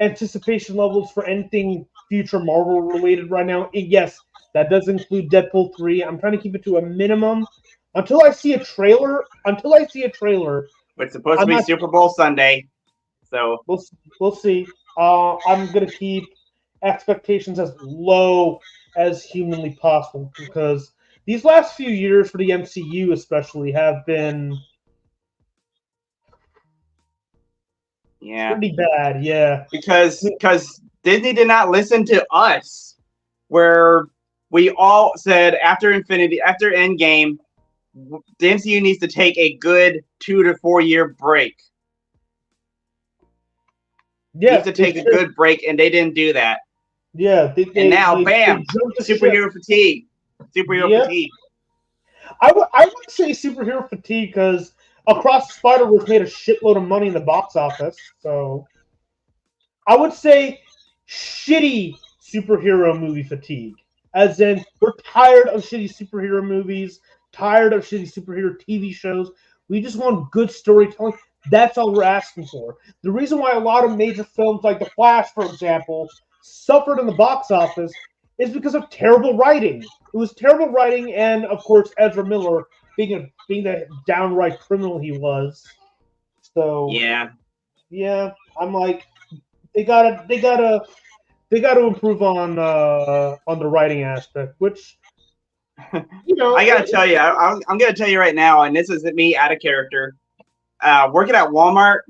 anticipation levels for anything future Marvel related right now. And yes, that does include Deadpool 3. I'm trying to keep it to a minimum until I see a trailer. It's supposed to be Super Bowl Sunday, so we'll see. I'm gonna keep expectations as low as humanly possible because these last few years for the MCU especially have been pretty bad. Yeah, because Disney did not listen to us, where we all said after Endgame, the MCU needs to take a good 2 to 4 year break. Yeah, needs to take a good break, and they didn't do that. Yeah, bam, superhero fatigue. Fatigue. I would say superhero fatigue because Across the Spider-Verse made a shitload of money in the box office. So I would say shitty superhero movie fatigue. As in, we're tired of shitty superhero movies, tired of shitty superhero TV shows. We just want good storytelling. That's all we're asking for. The reason why a lot of major films like The Flash, for example, suffered in the box office is because of terrible writing. It was terrible writing, and of course Ezra Miller being the downright criminal he was. So yeah, I'm like, they gotta improve on the writing aspect, which you know. I gotta tell you, I'm gonna tell you right now, and this isn't me out of character. Working at Walmart,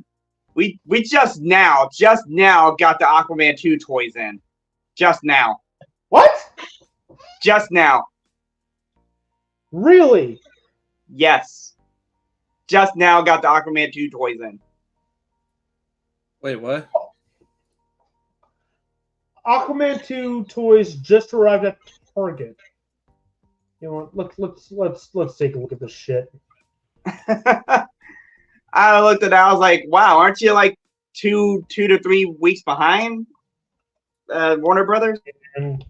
we just now got the Aquaman 2 toys in. Just now. What? Just now. Really? Yes. just now got the Aquaman 2 toys in. Wait, what? Aquaman 2 toys just arrived at Target. You know what? Let's take a look at this shit. I looked at it, I was like, wow, aren't you like two to 3 weeks behind Warner Brothers? And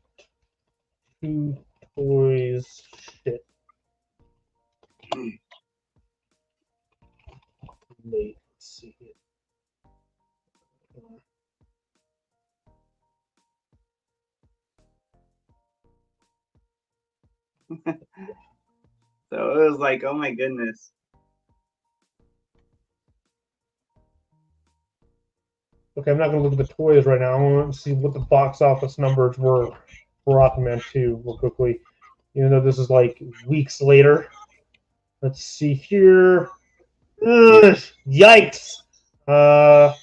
2 toys shit. Let's see it. So it was like, oh my goodness. Okay, I'm not going to look at the toys right now. I want to see what the box office numbers were for Aquaman 2 real quickly. Even though this is like weeks later. Let's see here. Ugh, yikes! Let's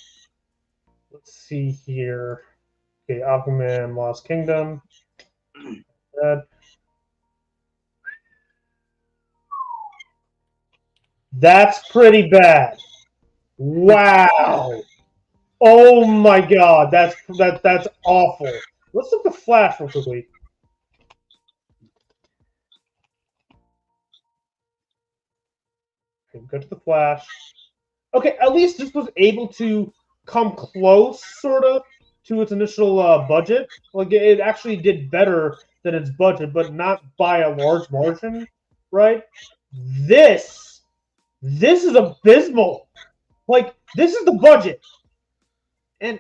see here. Okay, Aquaman Lost Kingdom. That's pretty bad. Wow. Oh my god, that's awful. Let's look at the Flash real quickly. Okay, go to the Flash. Okay, at least this was able to come close, sort of, to its initial budget. Like, it actually did better than its budget, but not by a large margin, right? This is abysmal. Like, this is the budget. And,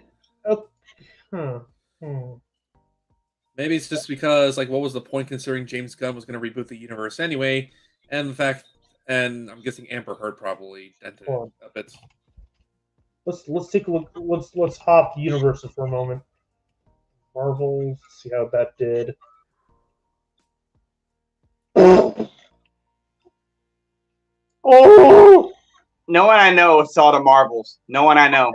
Maybe it's just because, like, what was the point considering James Gunn was going to reboot the universe anyway, and the fact, and I'm guessing Amber Heard probably dented it a bit. Let's take a look. Let's hop universes for a moment. Marvel, see how that did. Oh! No one I know saw the Marvels. No one I know.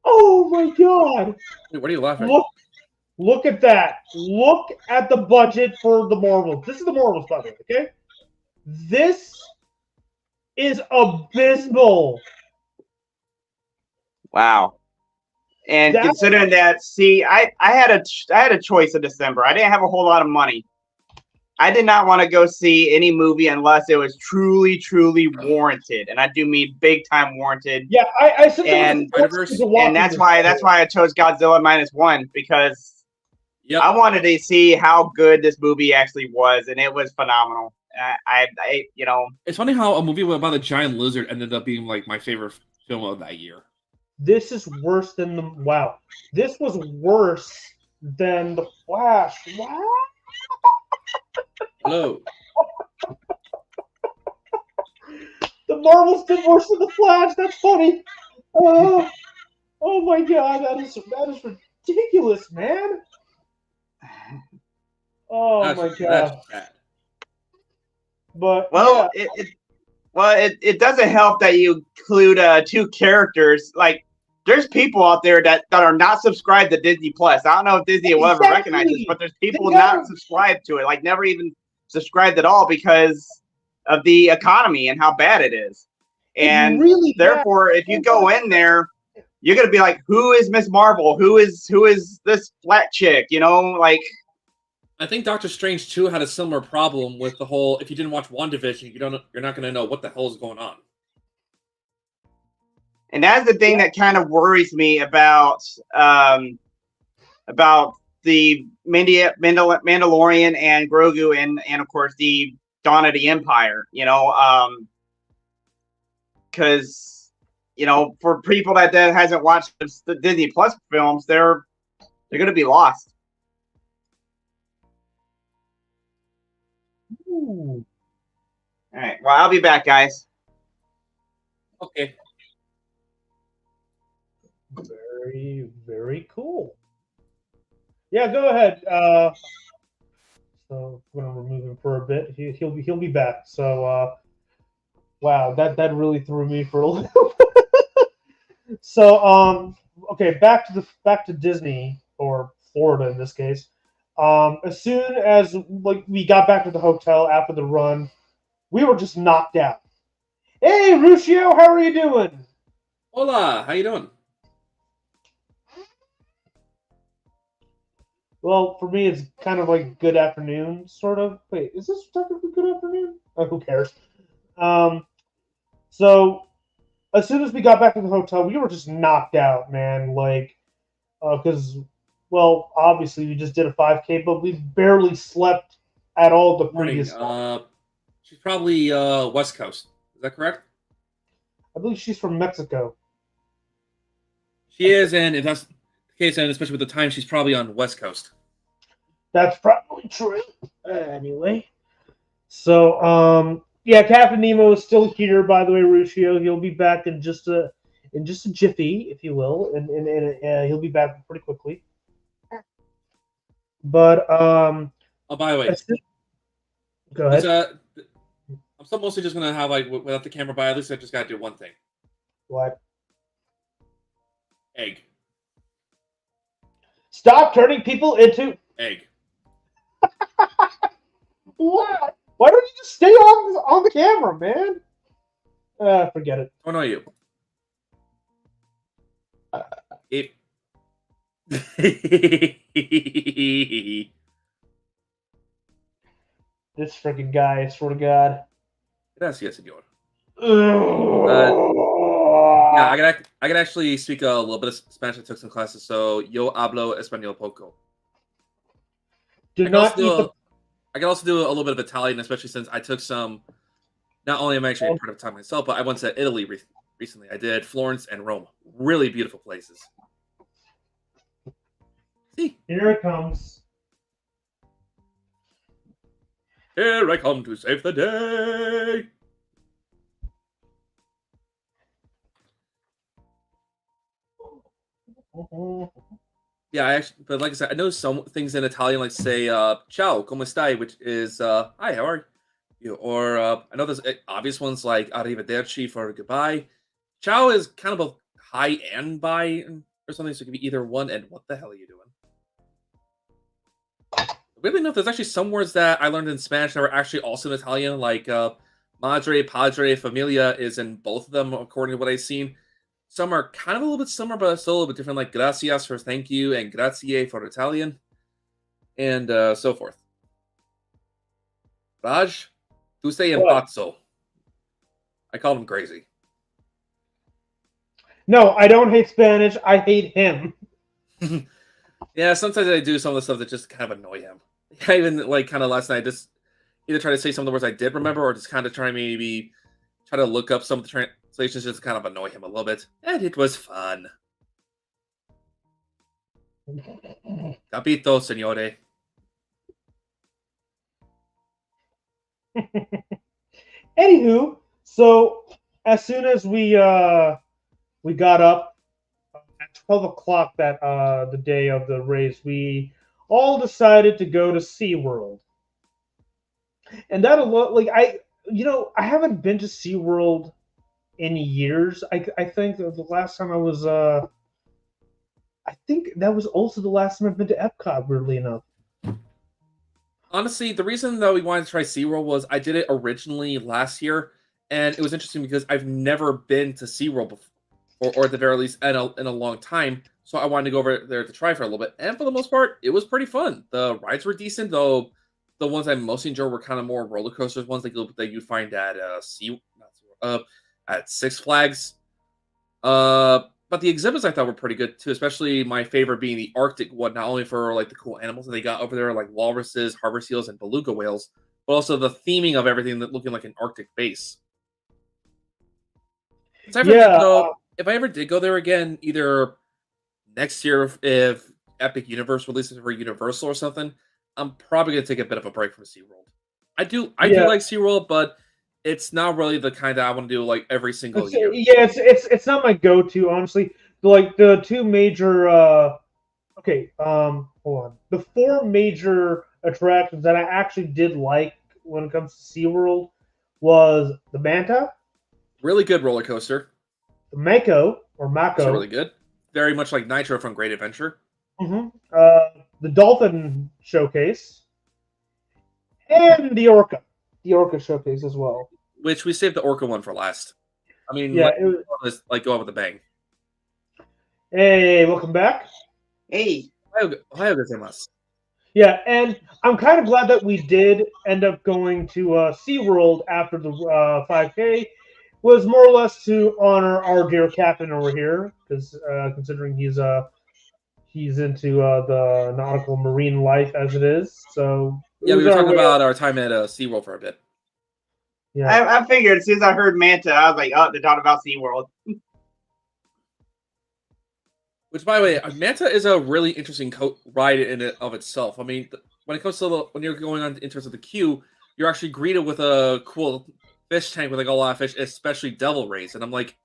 Oh my god! Wait, what are you laughing at? Look at that. Look at the budget for the Marvels. This is the Marvels, by the way, okay? This is abysmal. Wow. And considering that, see, I had a choice in December. I didn't have a whole lot of money. I did not want to go see any movie unless it was truly, truly warranted, and I do mean big time warranted. Yeah, I said and that's why I chose Godzilla -1 because I wanted to see how good this movie actually was, and it was phenomenal. I you know, it's funny how a movie about a giant lizard ended up being like my favorite film of that year. This is worse than the This was worse than the Flash. Wow. Hello. The Marvels did worse than the Flash. That's funny. Oh my god, that is ridiculous, man. Oh my god. That's bad. But well, yeah. It doesn't help that you include 2 characters. Like, there's people out there that are not subscribed to Disney Plus. I don't know if Disney will ever recognize this, but there's people not subscribed to it, like never even subscribed at all because of the economy and how bad it is. And really therefore, if you go in there, you're gonna be like, "Who is Miss Marvel? Who is this flat chick?" You know, like. I think Doctor Strange 2 had a similar problem with the whole. If you didn't watch WandaVision, you're not gonna know what the hell is going on. And that's the thing that kind of worries me about the Mandalorian and Grogu and of course the Dawn of the Empire. You know, because you know, for people that hasn't watched the Disney Plus films, they're going to be lost. Ooh. All right. Well, I'll be back, guys. Okay. Very, very cool. Yeah, go ahead. So I'm gonna remove him for a bit. He'll be back. So wow, that really threw me for a little. So okay, back to Disney or Florida in this case. As soon as we got back to the hotel after the run, we were just knocked out. Hey, Ruscio, how are you doing? Hola, how you doing? Well, for me, it's kind of like good afternoon, sort of. Wait, is this technically good afternoon? Oh, who cares? So as soon as we got back to the hotel, we were just knocked out, man. Because, well, obviously we just did a 5K, but we barely slept at all the Morning. previous night. She's probably West Coast. Is that correct? I believe she's from Mexico. She is, and if that's the case, and especially with the time, she's probably on West Coast. That's probably true. Anyway. So, yeah, Captain Nemo is still here, by the way, Ruscio. He'll be back in just a jiffy, if you will, and he'll be back pretty quickly. But oh, by the way, go ahead. I'm still mostly just gonna have without the camera by. At least I just gotta do one thing. What? Egg. Stop turning people into egg. What? Why don't you just stay on the camera, man? Forget it. Oh no, you. This freaking guy, I swear to God. Gracias, señor. Yeah, I can actually speak a little bit of Spanish. I took some classes, so yo hablo español poco. I can also do a little bit of Italian, especially since I took some. Not only am I actually a part of time myself, but I went to Italy recently. I did Florence and Rome. Really beautiful places. See, here it comes. Here I come to save the day. Yeah, but like I said, I know some things in Italian, like say "Ciao, come stai," which is "Hi, how are you?" Or I know there's obvious ones like "Arrivederci" for goodbye. "Ciao" is kind of a hi and bye or something, so it could be either one and "What the hell are you doing?" Weirdly enough, there's actually some words that I learned in Spanish that were actually also in Italian, like "madre," "padre," "familia" is in both of them, according to what I've seen. Some are kind of a little bit similar, but still a little bit different, like gracias for thank you and grazie for Italian, and so forth. Raj, tu sei impazzo. I called him crazy. No, I don't hate Spanish. I hate him. Yeah, sometimes I do some of the stuff that just kind of annoy him. I even, kind of last night, just either try to say some of the words I did remember or just kind of try to look up some of the translations just to kind of annoy him a little bit. And it was fun. Capito, signore. Anywho, so as soon as we got up at 12 o'clock that the day of the race, we all decided to go to SeaWorld. And that I haven't been to SeaWorld in years. I think the last time I was I think that was also the last time I've been to Epcot, weirdly enough. Honestly, the reason that we wanted to try SeaWorld was I did it originally last year, and it was interesting because I've never been to SeaWorld before, or at the very least in a long time, so I wanted to go over there to try for a little bit, and for the most part, it was pretty fun. The rides were decent, though the ones I mostly enjoyed were kind of more roller coasters, ones that you'd find at at Six Flags. But the exhibits I thought were pretty good too, especially my favorite being the Arctic one, not only for the cool animals that they got over there, like walruses, harbor seals, and beluga whales, but also the theming of everything that looking like an Arctic base. If I ever did go there again, either next year if Epic Universe releases for Universal or something, I'm probably gonna take a bit of a break from SeaWorld. I do like SeaWorld, but it's not really the kind that I want to do every single year. Yeah, it's not my go-to, honestly. The two major hold on. The four major attractions that I actually did like when it comes to SeaWorld was the Manta. Really good roller coaster. The Mako, or Mako. Also really good. Very much like Nitro from Great Adventure. Mm-hmm. the dolphin showcase, and the orca showcase as well. Which we saved the orca one for last. I mean, Yeah, let's go out with a bang. Hey, welcome back. Hey. Ohio gozaimasu. Yeah, and I'm kind of glad that we did end up going to SeaWorld after the 5K. Was more or less to honor our dear captain over here, because considering he's into the nautical marine life as it is. So yeah, we were talking about our time at SeaWorld for a bit. Yeah, I figured as soon as I heard Manta, I was like, oh, they're talking about SeaWorld. Which, by the way, Manta is a really interesting ride in and of itself. I mean, when it comes to when you're going on in terms of the queue, you're actually greeted with a cool fish tank with like a lot of fish, especially devil rays. And I'm like,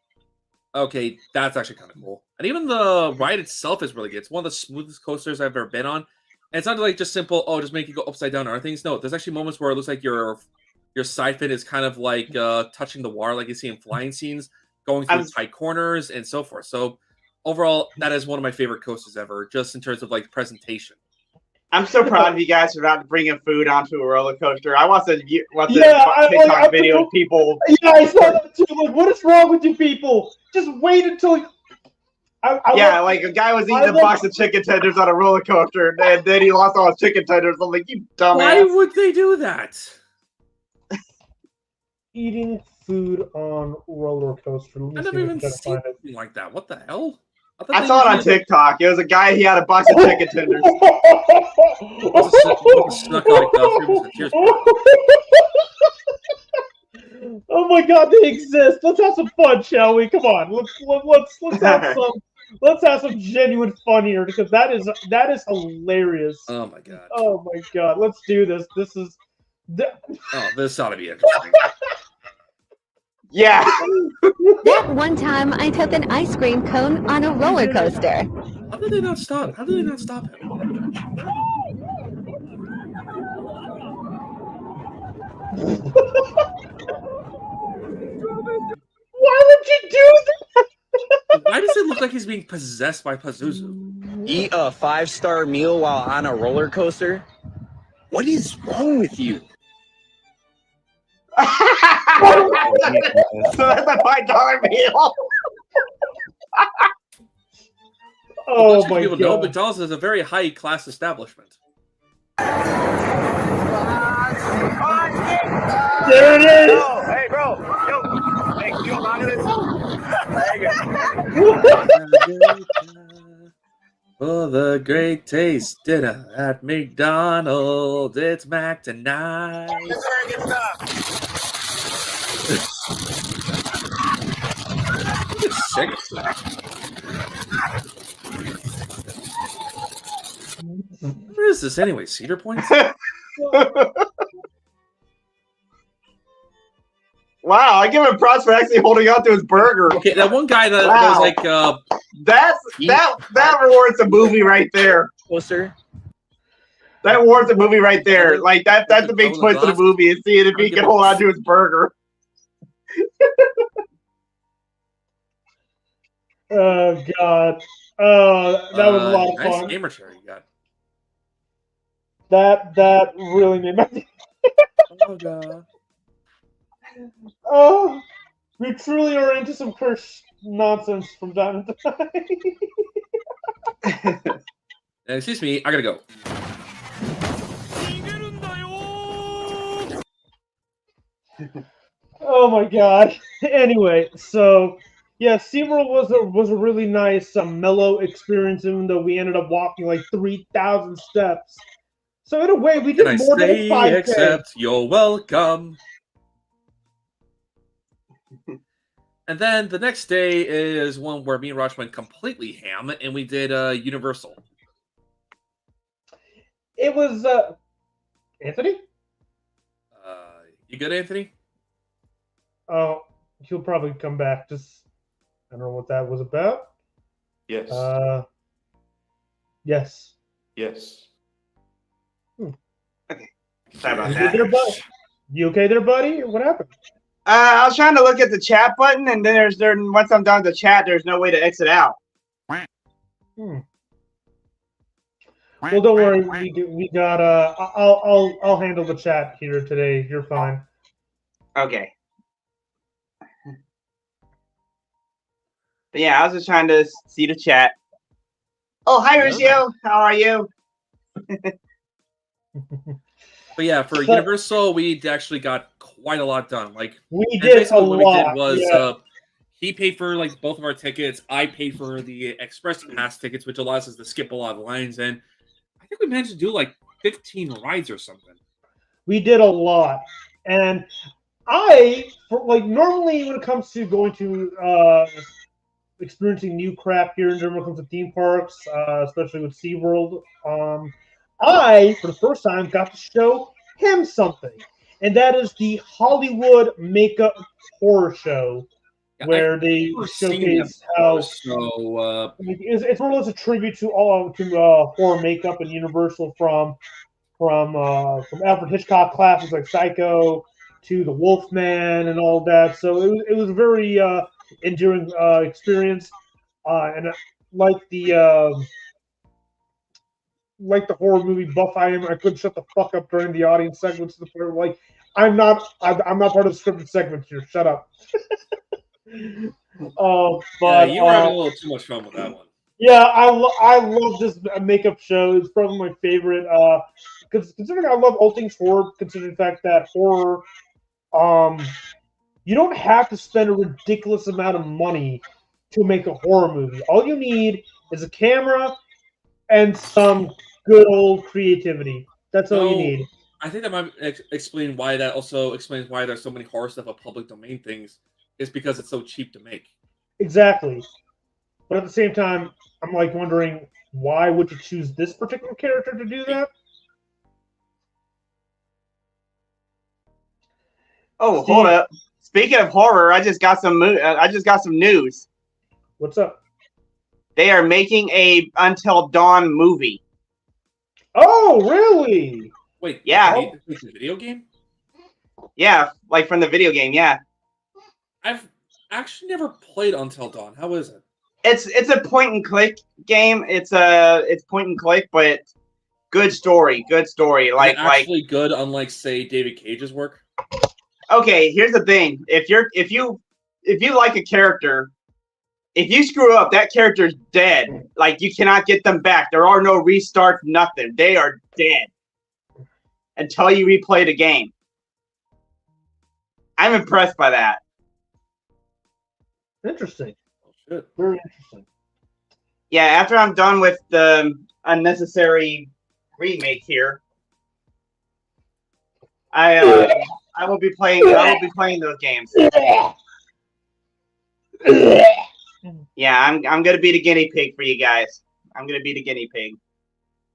okay, that's actually kind of cool. And even the ride itself is really good. It's one of the smoothest coasters I've ever been on. And it's not like just simple, oh, just make you go upside down or things. No, there's actually moments where it looks like your side fin is kind of like touching the water, like you see in flying scenes, going through tight corners and so forth. So overall, that is one of my favorite coasters ever, just in terms of like presentation. I'm so proud of you guys for not bringing food onto a roller coaster. I watched a TikTok video of people. Yeah, I saw that too. Like, what is wrong with you people? Just wait until. Like a guy was eating a box of chicken tenders on a roller coaster, and then he lost all his chicken tenders. I'm like, you dumbass. Why would they do that? Eating food on roller coaster. I never even seen anything like that. What the hell? I saw it on TikTok. It was a guy. He had a box of chicken tenders. Oh my God, they exist. Let's have some fun, shall we? Come on, let's have some genuine fun here, because that is hilarious. Oh my God. Oh my God, let's do this. This ought to be interesting. Yeah. That one time I took an ice cream cone on a roller coaster. How did they not stop? How did they not stop him? Why would you do that? Why does it look like he's being possessed by Pazuzu? Eat a 5-star meal while on a roller coaster? What is wrong with you? So that's a $5 meal. Oh my people God! know McDonald's is a very high class establishment. There it is. Oh, hey, bro. Yo. Hey, you hold on to this? There you go. For the great taste dinner at McDonald's, it's Mac tonight. It's sick. Where is this anyway? Cedar Point? Wow, I give him props for actually holding on to his burger. Okay, that one guy that was like that rewards a movie right there. Poster. That warrants a movie right there. Like that's the big twist of the movie, is seeing if he can hold on to his burger. Oh God! Oh, that was a lot of nice fun. gamer chair you got. That really made my. Oh God! Oh, we truly are into some curse nonsense from time to time. Excuse me, I gotta go. Oh my God! Anyway, so yeah, SeaWorld was a really nice, mellow experience, even though we ended up walking like 3,000 steps. So in a way, we did Can I more than stay 5K. except you're welcome. And then the next day is one where me and Raj went completely ham, and we did Universal. It was Anthony. You good, Anthony? Oh, he'll probably come back. Just I don't know what that was about. Yes. Yes. Yes. Okay. Sorry about You that. there, buddy? You okay there, buddy? What happened? I was trying to look at the chat button, and then once I'm done with the chat, there's no way to exit out. Well, don't worry. We got. I'll handle the chat here today. You're fine. Okay. But yeah, I was just trying to see the chat. Oh, hi, Ruzio. How are you? But yeah, for Universal, we actually got quite a lot done. Like we and did basically a what lot. we did was Yeah. he paid for like both of our tickets. I paid for the express pass tickets, which allows us to skip a lot of lines. And I think we managed to do like 15 rides or something. We did a lot, and normally when it comes to going to experiencing new crap here in when it comes to theme parks, especially with SeaWorld, I for the first time got to show him something, and that is the Hollywood Makeup Horror Show, where they showcase how it's more or less a tribute to horror makeup and Universal from Alfred Hitchcock classics like Psycho to The Wolfman and all that. So it was a very enduring experience, and like the horror movie buff I am, I couldn't shut the fuck up during the audience segments to the point where I'm not part of the scripted segment here. Shut up. Yeah, you were having a little too much fun with that one. Yeah, I love this makeup show. It's probably my favorite. Because considering I love all things horror, considering the fact that horror, you don't have to spend a ridiculous amount of money to make a horror movie. All you need is a camera and some good old creativity. That's all you need. I think that might explain why that also explains why there's so many horror stuff of public domain things. Is because it's so cheap to make. Exactly. But at the same time, I'm wondering, why would you choose this particular character to do that? Oh, hold up! Speaking of horror, I just got some news. What's up? They are making a Until Dawn movie. Oh, really? Wait, yeah. The video game? Yeah, like from the video game. Yeah. I've actually never played Until Dawn. How is it? It's a point and click game. It's point and click, but good story. Good story. Like actually good, unlike say David Cage's work. Okay, here's the thing. If you like a character, if you screw up, that character's dead. Like you cannot get them back. There are no restarts, nothing. They are dead until you replay the game. I'm impressed by that. Interesting. Oh, shit. Very interesting. Yeah, after I'm done with the unnecessary remake here, I will be playing those games. Yeah, I'm gonna be the guinea pig for you guys. I'm gonna be the guinea pig.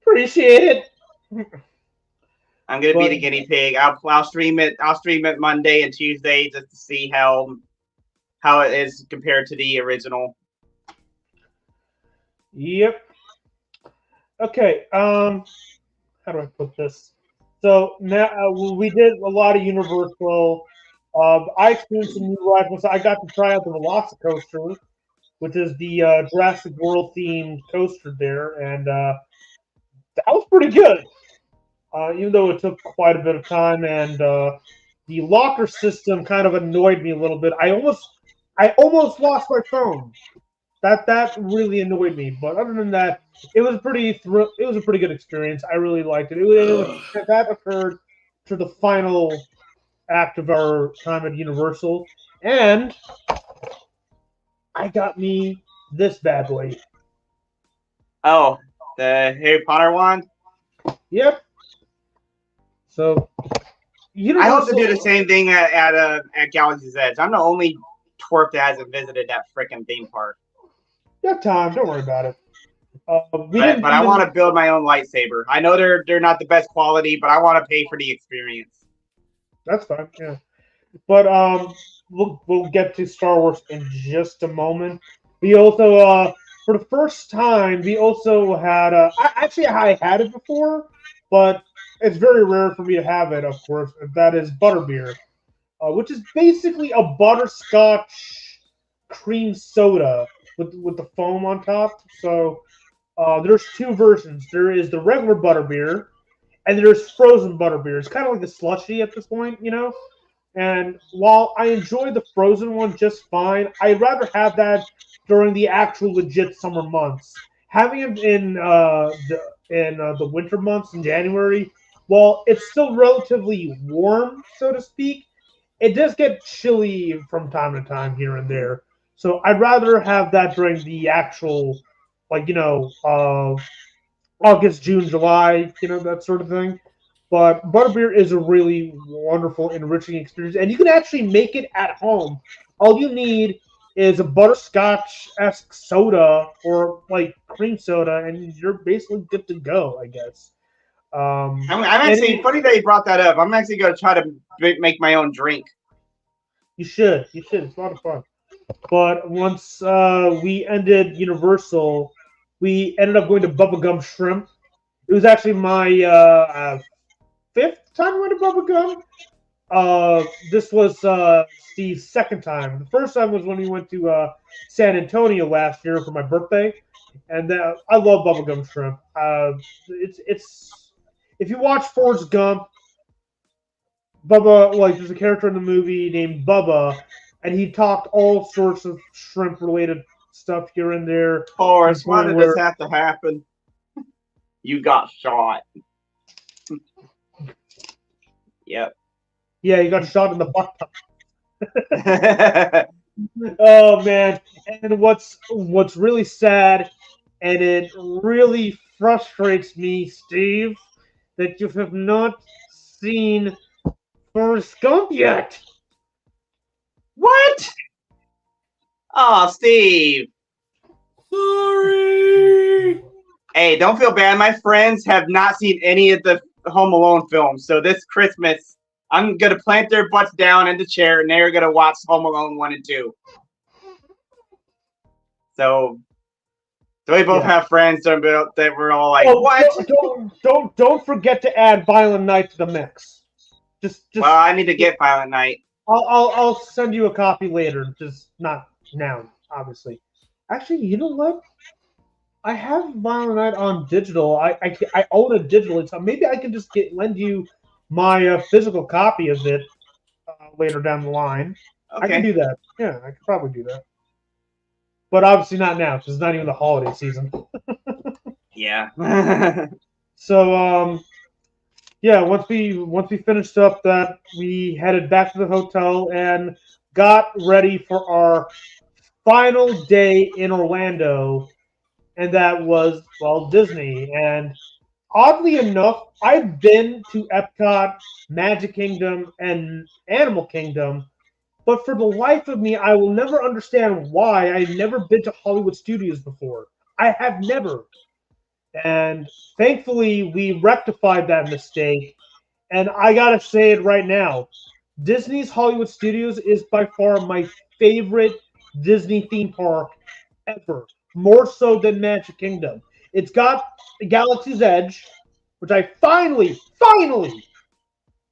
Appreciate it. I'm gonna be the guinea pig. I'll stream it. I'll stream it Monday and Tuesday just to see how it is compared to the original. Yep. Okay. How do I put this? So now we did a lot of Universal. I experienced some new rides. So I got to try out the Velocicoaster, which is the Jurassic World themed coaster there, and that was pretty good. Even though it took quite a bit of time, and the locker system kind of annoyed me a little bit. I almost lost my phone. That really annoyed me. But other than that, it was a pretty good experience. I really liked it. That occurred to the final act of our time at Universal, and I got me this bad boy. Oh, the Harry Potter one? Yep. So, I hope to do the same thing at Galaxy's Edge. I'm the only twerp that hasn't visited that freaking theme park. You have time. Don't worry about it. But I want to build my own lightsaber. I know they're not the best quality, but I want to pay for the experience. That's fine. Yeah. But we'll get to Star Wars in just a moment. We also for the first time we also had I had it before, but it's very rare for me to have it. Of course, that is butterbeer, which is basically a butterscotch cream soda with the foam on top. So there's two versions. There is the regular butterbeer, and there's frozen butterbeer. It's kind of like a slushy at this point, you know. And while I enjoy the frozen one just fine, I'd rather have that during the actual legit summer months. Having it in the winter months in January, while it's still relatively warm, so to speak, it does get chilly from time to time here and there. So I'd rather have that during the actual, like August, June, July, that sort of thing. But butterbeer is a really wonderful, enriching experience, and you can actually make it at home. All you need is a butterscotch-esque soda or like cream soda, and you're basically good to go, I guess. I'm actually funny that you brought that up. I'm actually going to try to make my own drink. You should. It's a lot of fun. But once we ended Universal, we ended up going to Bubblegum Shrimp. It was actually my fifth time going to Bubblegum. This was Steve's second time. The first time was when we went to San Antonio last year for my birthday, and I love Bubblegum Shrimp. It's if you watch Forrest Gump, Bubba, like there's a character in the movie named Bubba, and he talked all sorts of shrimp related stuff here and there. Forrest, why did this have to happen? You got shot. Yep. Yeah, you got shot in the butt. Oh man! And what's really sad, and it really frustrates me, Steve, that you have not seen Forrest Gump yet. What? Oh, Steve. Sorry. Hey, don't feel bad. My friends have not seen any of the Home Alone films, so this Christmas I'm gonna plant their butts down in the chair, and they're gonna watch Home Alone 1 and 2. So we both have friends that were all like, "What?" Don't forget to add Violent Night to the mix. Just. Well, I need to get Violent Night. I'll send you a copy later, just not now, obviously. Actually, you know what? I have Violent Night on digital. I own a digital, so maybe I can just lend you my physical copy of it later down the line. Okay. I can do that. Yeah, I could probably do that. But obviously not now, because it's not even the holiday season. Yeah. So yeah, once we finished up that, we headed back to the hotel and got ready for our final day in Orlando, and that was, well, Disney. And oddly enough, I've been to Epcot, Magic Kingdom, and Animal Kingdom, but for the life of me, I will never understand why I've never been to Hollywood Studios before. I have never. And thankfully, we rectified that mistake. And I gotta say it right now, Disney's Hollywood Studios is by far my favorite Disney theme park ever. More so than Magic Kingdom. It's got Galaxy's Edge, which I finally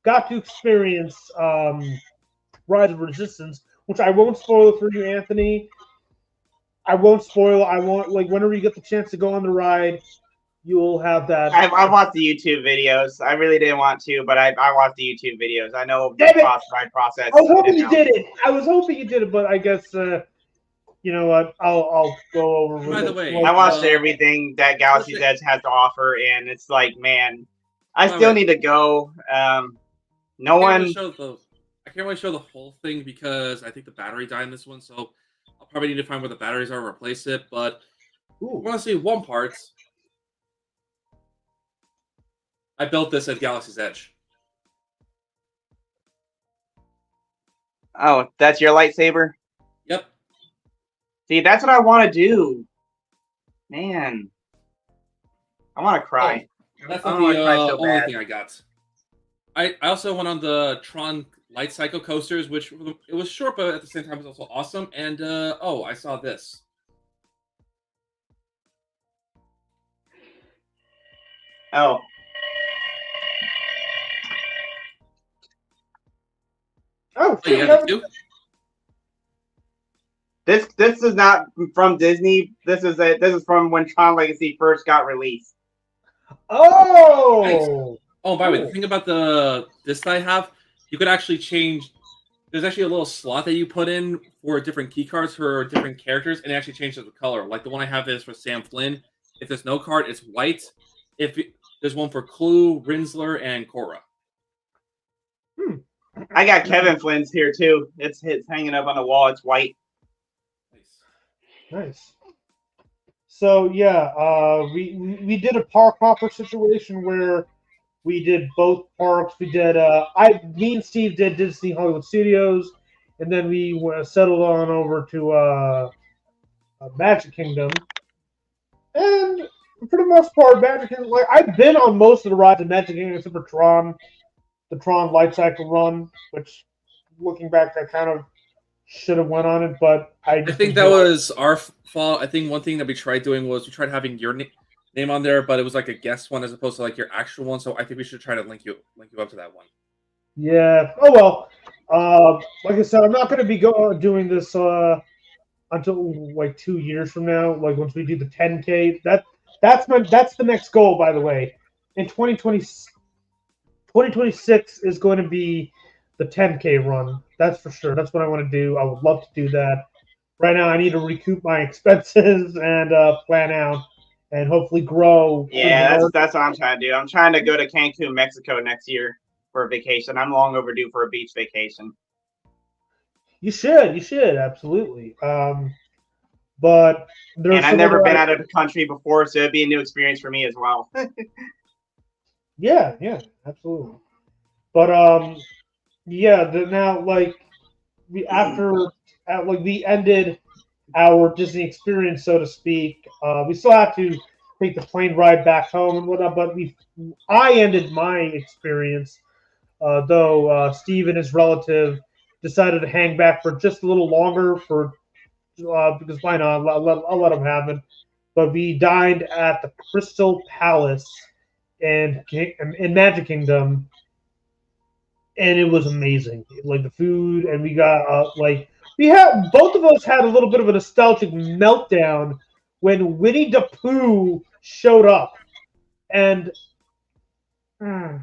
got to experience Rise of Resistance, which I won't spoil for you, Anthony. I won't spoil. I won't, like, whenever you get the chance to go on the ride, you'll have that. I watched the YouTube videos. I really didn't want to, but I watched the YouTube videos. I know the ride process. I was hoping you did it. I was hoping you did it, but I guess you know what? I'll go over with By the way, I watched everything that Galaxy's Edge has to offer, and it's like, man, I still need to go. No one. I can't really show the whole thing because I think the battery died in this one, so I'll probably need to find where the batteries are and replace it. But I want to see one part. I built this at Galaxy's Edge. Oh, that's your lightsaber? Yep. See, that's what I want to do. Man. I want to cry. Oh, that's not the only thing I got. I also went on the Tron Light Cycle coasters, which it was short, but at the same time it was also awesome. And I saw this. Oh. Oh, you have it too? This is not from Disney. This is from when Tron Legacy first got released. Oh. Oh, by the way, the thing about this that I have, you could actually change. There's actually a little slot that you put in for different key cards for different characters, and it actually changes the color. Like the one I have is for Sam Flynn. If there's no card, it's white. There's one for Clue, Rinsler, and Korra. I got Kevin Flynn's here too. It's hanging up on the wall. It's white. Nice. So yeah, we did a park hopper situation where we did both parks. We did me and Steve did Disney Hollywood Studios, and then we settled on over to Magic Kingdom. And for the most part, Magic Kingdom, like I've been on most of the rides in Magic Kingdom except for Tron, the Tron Light Cycle run, which looking back, I kind of should have went on it, but I think that was our fault. I think one thing that we tried doing was we tried having your name on there, but it was like a guest one as opposed to like your actual one. So I think we should try to link you up to that one. Yeah. Oh well. Like I said, I'm not going to be doing this until like 2 years from now. Like once we do the 10K, that's the next goal. By the way, in 2026 is going to be the 10K run. That's for sure. That's what I want to do. I would love to do that. Right now, I need to recoup my expenses and plan out and hopefully grow. Yeah, that's what I'm trying to do. I'm trying to go to Cancun, Mexico next year for a vacation. I'm long overdue for a beach vacation. You should absolutely. But I've never been out of the country before, so it'd be a new experience for me as well. Yeah, absolutely. But now like we ended our Disney experience, so to speak. We still have to take the plane ride back home and whatnot, but I ended my experience, though Steve and his relative decided to hang back for just a little longer because why not? I'll let them have it. But we dined at the Crystal Palace in Magic Kingdom, and it was amazing. Like the food, and we got both of us had a little bit of a nostalgic meltdown when Winnie the Pooh showed up, and I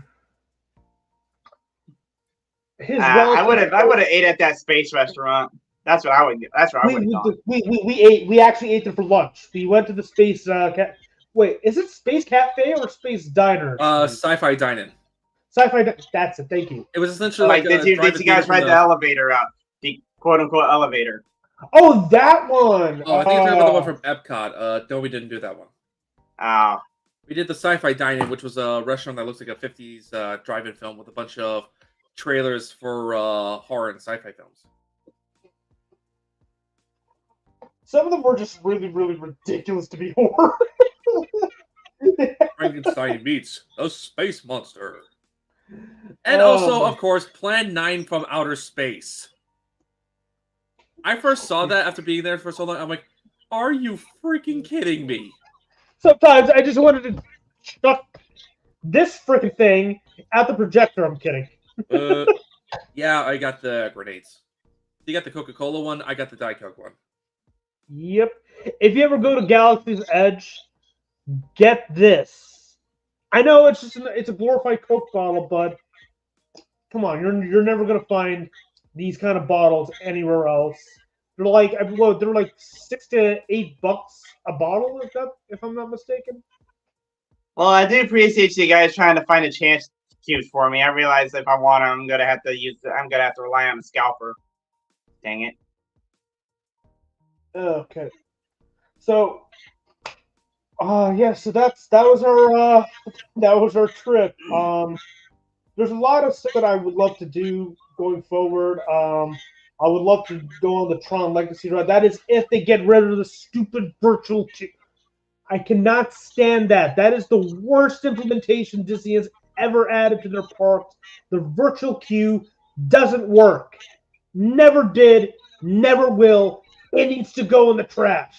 would have ate at that space restaurant. That's what I would. That's what I would have done. We actually ate there for lunch. We went to the space. Wait, is it Space Cafe or Space Diner? Sci-Fi Dine-In. Sci-Fi. That's it. Thank you. It was essentially like did you guys ride the elevator out? The quote-unquote elevator. Oh, that one. Oh, I think it's the one from Epcot. No, we didn't do that one. Oh. We did the Sci-Fi Dine-In, which was a restaurant that looks like a 50s drive-in film with a bunch of trailers for horror and sci-fi films. Some of them were just really, really ridiculous to be horror. Frankenstein meets a space monster. And also, of course, Plan 9 from Outer Space. I first saw that after being there for so long. I'm like, are you freaking kidding me? Sometimes I just wanted to chuck this freaking thing at the projector. I'm kidding. Yeah, I got the grenades. You got the Coca-Cola one. I got the Diet Coke one. Yep. If you ever go to Galaxy's Edge, get this. I know it's a glorified Coke bottle, but come on, you're never gonna find these kind of bottles anywhere else. They're like $6 to $8 a bottle, if I'm not mistaken. Well, I do appreciate you guys trying to find a chance cues for me. I realize if I want them, I'm gonna have to rely on a scalper. Dang it. Okay. So so that was our trip. There's a lot of stuff that I would love to do going forward. I would love to go on the Tron Legacy ride. That is if they get rid of the stupid virtual queue. I cannot stand that. That is the worst implementation Disney has ever added to their parks. The virtual queue doesn't work. Never did, never will. It needs to go in the trash.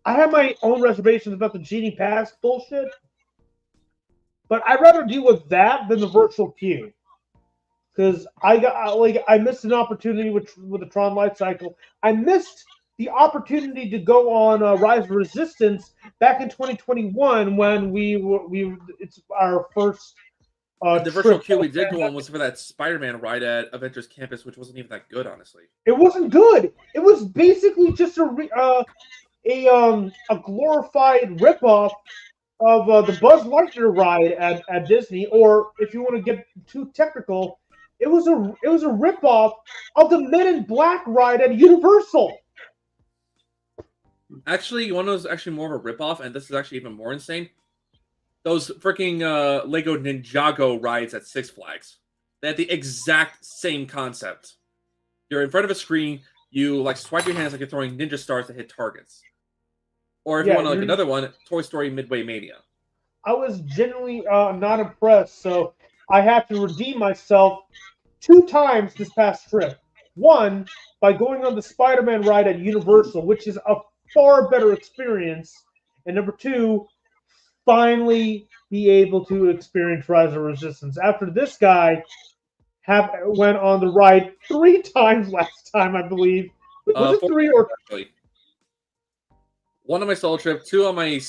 I have my own reservations about the Genie Pass bullshit, but I'd rather deal with that than the virtual queue. Because I missed an opportunity with the Tron Light Cycle. I missed the opportunity to go on Rise of Resistance back in 2021 when it's our first the virtual trip. queue we did go on was for that Spider-Man ride at Avengers Campus, which wasn't even that good, honestly. It wasn't good. It was basically just a glorified ripoff of the Buzz Lightyear ride at Disney, or if you want to get too technical, it was a ripoff of the Men in Black ride at Universal. Actually, one was actually more of a ripoff, and this is actually even more insane. Those freaking Lego Ninjago rides at Six Flags. They had the exact same concept. You're in front of a screen, you like swipe your hands like you're throwing ninja stars to hit targets. Or if you want like another one, Toy Story Midway Mania. I was genuinely not impressed, so I had to redeem myself 2 times this past trip. One, by going on the Spider-Man ride at Universal, which is a far better experience. And number 2, finally be able to experience Rise of Resistance. After this guy went on the ride 3 times last time, I believe. Was it 3 or... Actually. 1 on my solo trip, 2 on my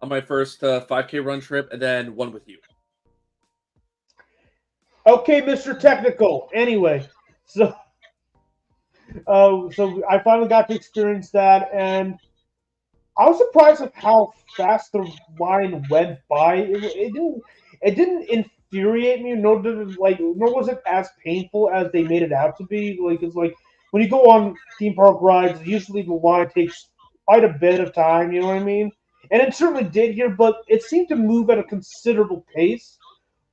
on my first 5K run trip, and then 1 with you. Okay, Mr. Technical. Anyway, so I finally got to experience that, and I was surprised at how fast the line went by. It didn't infuriate me, nor was it as painful as they made it out to be. Like it's like when you go on theme park rides, usually the line takes quite a bit of time. You know what I mean? And it certainly did here, but it seemed to move at a considerable pace.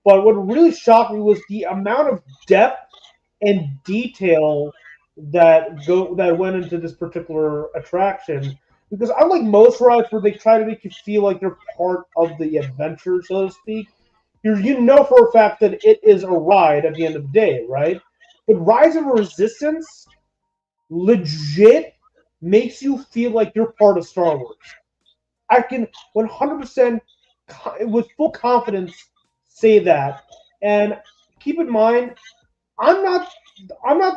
But what really shocked me was the amount of depth and detail that went into this particular attraction. Because unlike most rides where they try to make you feel like you're part of the adventure, so to speak, you know for a fact that it is a ride at the end of the day, right? But Rise of Resistance legit makes you feel like you're part of Star Wars. I can 100% with full confidence say that. And keep in mind, I'm not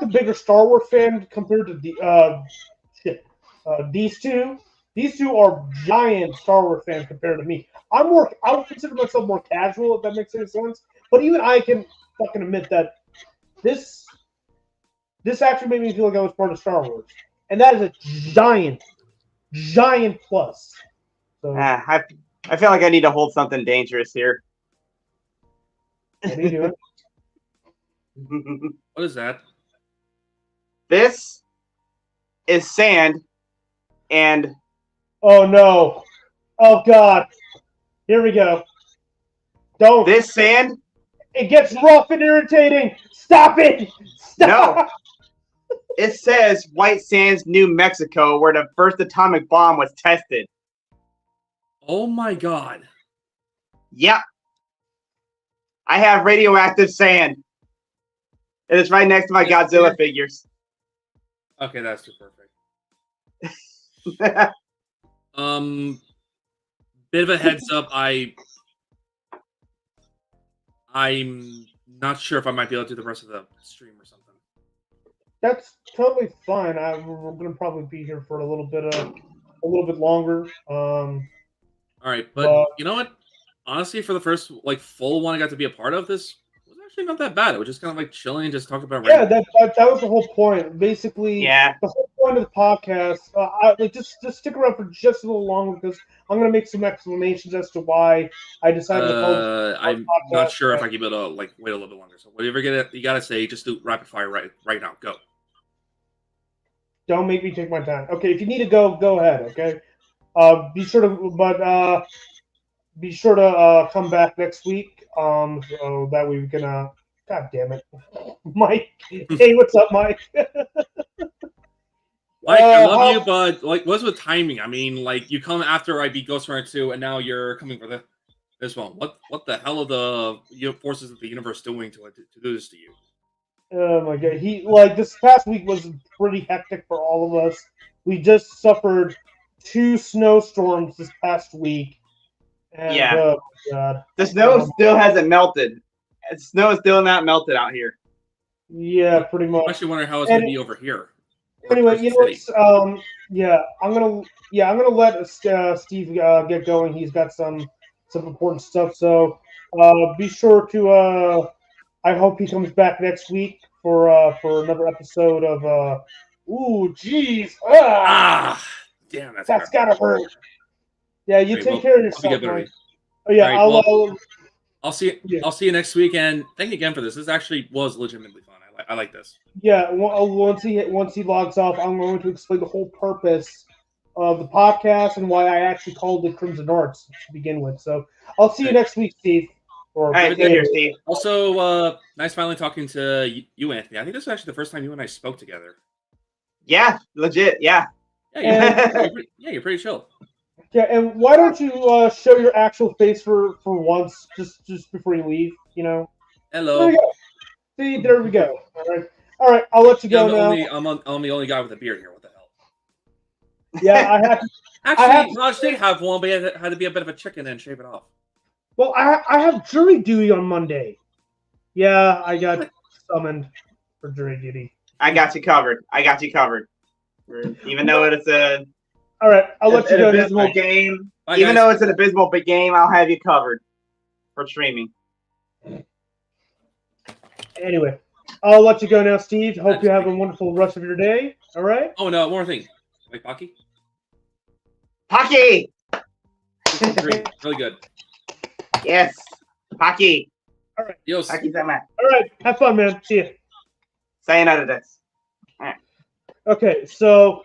the bigger Star Wars fan compared to these two. These two are giant Star Wars fans compared to me. I would consider myself more casual, if that makes any sense. But even I can fucking admit that this actually made me feel like I was part of Star Wars. And that is a giant plus. So, I feel like I need to hold something dangerous here. What are you doing? What is that? This is sand, and oh no! Oh god! Here we go. Don't. This sand. It gets rough and irritating. Stop it! Stop. No. It says White Sands, New Mexico, where the first atomic bomb was tested. Oh my god. Yep. I have radioactive sand. It is right next to my Godzilla figures. Okay, that's too perfect. Bit of a heads up, I'm not sure if I might be able to do the rest of the stream or something. That's totally fine. We're gonna probably be here for a little bit longer. All right, but you know what? Honestly, for the first full one I got to be a part of, this was actually not that bad. It was just kind of chilling and just talking about. Yeah, that was the whole point. Basically, yeah. The whole point of the podcast. Just stick around for just a little longer because I'm gonna make some explanations as to why I decided to call this I'm not sure if I can be able to wait a little bit longer. So whatever you gotta say, just do rapid fire right now. Go. Don't make me take my time. Okay, if you need to go ahead. Okay. Be sure to come back next week. So that way we can. God damn it, Mike. Hey, what's up, Mike? Mike, I love you, but what's with timing? I mean, you come after I beat Ghost Runner 2, and now you're coming for this one. What the hell are the forces of the universe doing to do this to you? Oh my god, this past week was pretty hectic for all of us. We just suffered 2 snowstorms this past week. And, yeah. Oh my god. The snow still hasn't melted. The snow is still not melted out here. Yeah, pretty much. I'm actually wondering how it's going to be over here. Anyway, you know what? I'm gonna let Steve get going. He's got some important stuff. So be sure to. I hope he comes back next week for another episode of. Ooh, jeez! Damn, that's gotta hurt. Yeah, you take care of yourself, Mike. Oh yeah, I'll see you. I'll see you next week, and thank you again for this. This actually was legitimately fun. I like this. Yeah, once he logs off, I'm going to explain the whole purpose of the podcast and why I actually called it Crimson Arts to begin with. So I'll see you next week, Steve. All right, good here, Steve. Also, nice finally talking to you, Anthony. I think this is actually the first time you and I spoke together. Yeah, legit. Yeah. Yeah, you're pretty chill. Yeah, and why don't you show your actual face for once, just before you leave? You know. Hello. There you go. See, there we go. All right. I'll let you go now. I'm the only guy with a beard here. What the hell? Yeah, I have. Actually, Raj did have one, but he had to be a bit of a chicken and shave it off. Well, I have jury duty on Monday. Yeah, I got summoned for jury duty. I got you covered. Even though it's a. All right, I'll let you go. Abysmal game. Bye, Even guys. though it's an abysmal big game, I'll have you covered for streaming. Anyway, I'll let you go now, Steve. Hope you have a wonderful rest of your day. All right. Oh no, one more thing. Wait, Pocky. Pocky. Really good. Yes, Pocky. All right. Dios. Pocky sama. All right. Have fun, man. See ya. Sayonara desu. All right. Okay, so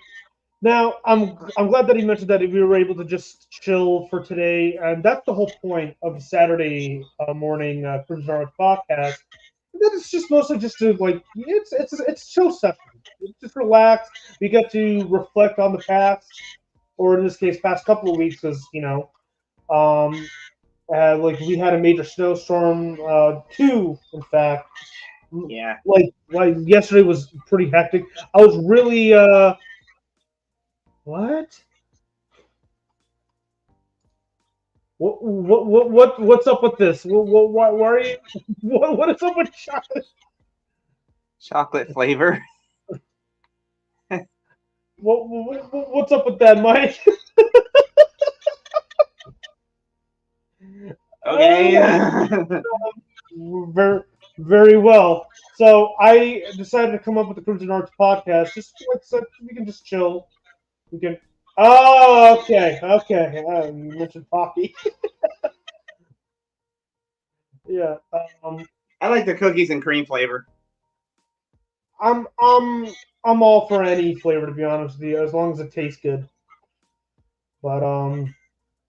now I'm glad that he mentioned that we were able to just chill for today, and that's the whole point of the Saturday morning Crimson Arts podcast. And then it's just mostly just to it's chill session. It's just relax. We get to reflect on the past, or in this case, past couple of weeks, because we had a major snowstorm, 2 in fact. Yeah. Like yesterday was pretty hectic. I was really what? What's up with this? Why are you? What is up with chocolate? Chocolate flavor. What's up with that, Mike? Okay. Very, very well. So I decided to come up with the Crimson Arts podcast, just so we can just chill. We can. Oh, okay. You mentioned Poppy. Yeah. I like the cookies and cream flavor. I'm all for any flavor, to be honest with you, as long as it tastes good. But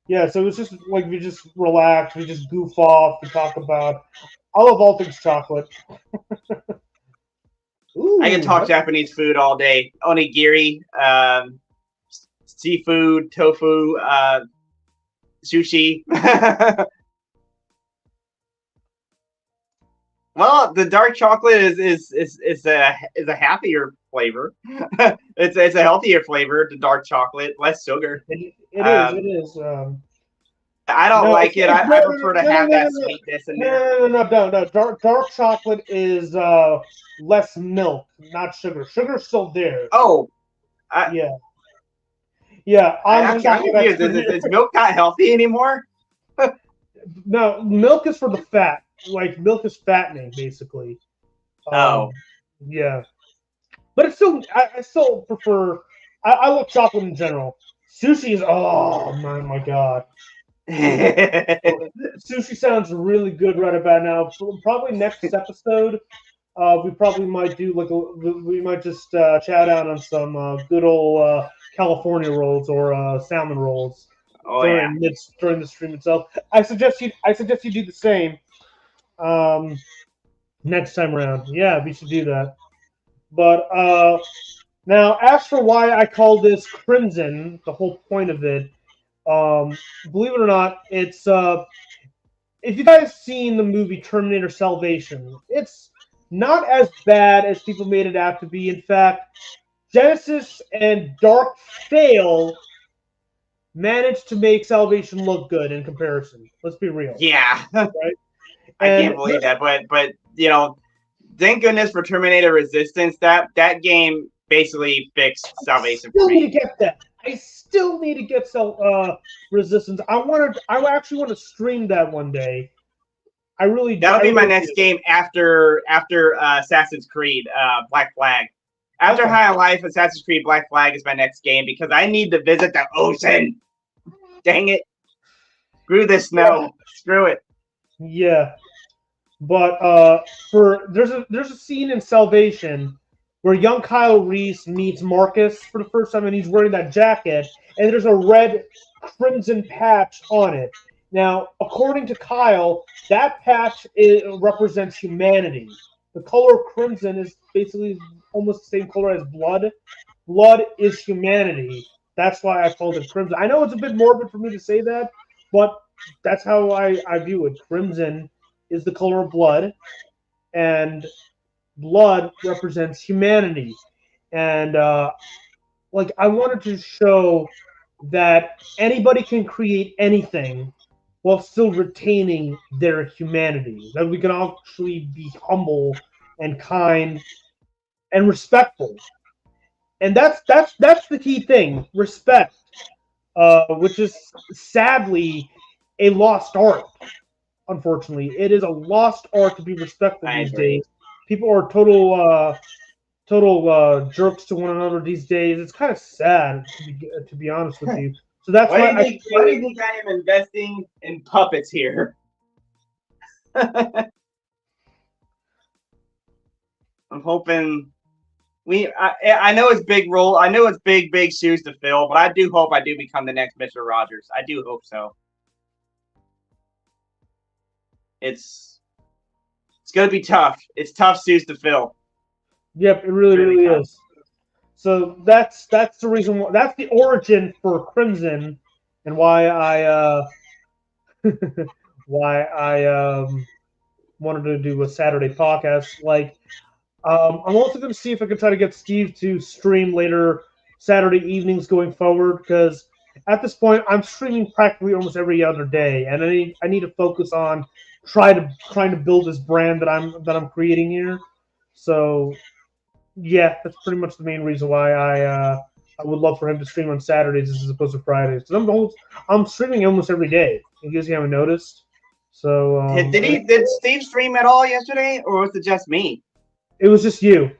yeah. So it's just like we just relax, we just goof off, we talk about. I love all things chocolate. Ooh, I can talk Japanese food all day. Onigiri, seafood, tofu, sushi. Well, the dark chocolate is a happier flavor. it's a healthier flavor. The dark chocolate, less sugar. It is. I don't like it. I prefer to have that sweetness in there. No. Dark chocolate is less milk, not sugar. Sugar's still there. Oh. Yeah. I'm confused. Is milk not healthy anymore? No, milk is for the fat. Like, milk is fattening, basically. Yeah. But it's still, I still prefer, I love chocolate in general. Sushi is, oh my god. Sushi sounds really good right about now. Probably next episode, we probably might do we might just chat out on some good old California rolls or salmon rolls during the stream itself. I suggest you do the same next time around. Yeah, we should do that. But now, as for why I call this Crimson, the whole point of it. Believe it or not, it's if you guys seen the movie Terminator Salvation, it's not as bad as people made it out to be. In fact, Genesis and Dark Fail managed to make Salvation look good in comparison. Let's be real. Yeah. Right? I can't believe that, but thank goodness for Terminator Resistance. That game basically fixed Salvation Still for need to me. get that. I still need to get Resistance. I actually want to stream that one day. I really. That'll I be my really next do. game after Assassin's Creed Black Flag. After Okay. High on Life, Assassin's Creed Black Flag is my next game because I need to visit the ocean. Dang it! Screw this snow. Screw it. Yeah, but there's a scene in Salvation where young Kyle Reese meets Marcus for the first time, and he's wearing that jacket, and there's a red crimson patch on it. Now, according to Kyle, that patch represents humanity. The color crimson is basically almost the same color as blood. Blood is humanity. That's why I called it crimson. I know it's a bit morbid for me to say that, but that's how I view it. Crimson is the color of blood, and blood represents humanity. And I wanted to show that anybody can create anything while still retaining their humanity. That we can actually be humble and kind and respectful. And that's the key thing, respect, which is sadly a lost art. Unfortunately, it is a lost art to be respectful these days. People are total jerks to one another these days. It's kind of sad, to be honest with you. So that's Why why do you think I am investing in puppets here? I'm hoping I know it's big role. I know it's big shoes to fill, but I do hope I do become the next Mr. Rogers. I do hope so. It's gonna be tough. It's tough shoes to fill. Yep, it really is. So that's the reason why, that's the origin for Crimson, and why I wanted to do a Saturday podcast. I'm also going to see if I can try to get Steve to stream later Saturday evenings going forward, because at this point I'm streaming practically almost every other day, and I need to focus on trying to build this brand that I'm creating here. So yeah, that's pretty much the main reason why I would love for him to stream on Saturdays as opposed to Fridays. I'm streaming almost every day. In case you haven't noticed. So did Steve stream at all yesterday, or was it just me? It was just you.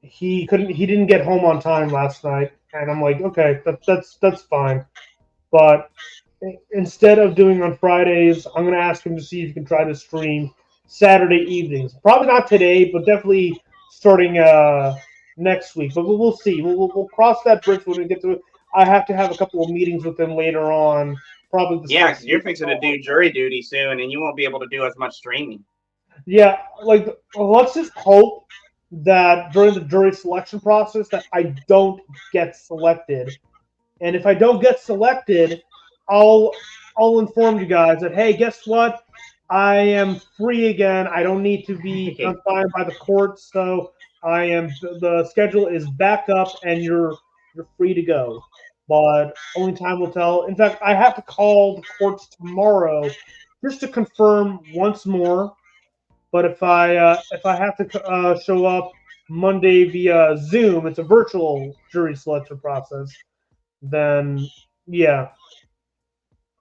He didn't get home on time last night, and I'm like, okay, that's fine. But instead of doing on Fridays, I'm gonna ask him to see if he can try to stream Saturday evenings. Probably not today, but definitely starting next week. But we'll see. We'll cross that bridge when we get to it. I have to have a couple of meetings with him later on. Probably Yeah, because you're fixing to do jury duty soon, and you won't be able to do as much streaming. Yeah, let's just hope that during the jury selection process that I don't get selected. And if I don't get selected, I'll inform you guys that, hey, guess what? I am free again. I don't need to be confined by the courts, so the schedule is back up and you're free to go. But only time will tell. In fact, I have to call the courts tomorrow just to confirm once more. But if I have to show up Monday via Zoom, it's a virtual jury selection process. Then yeah.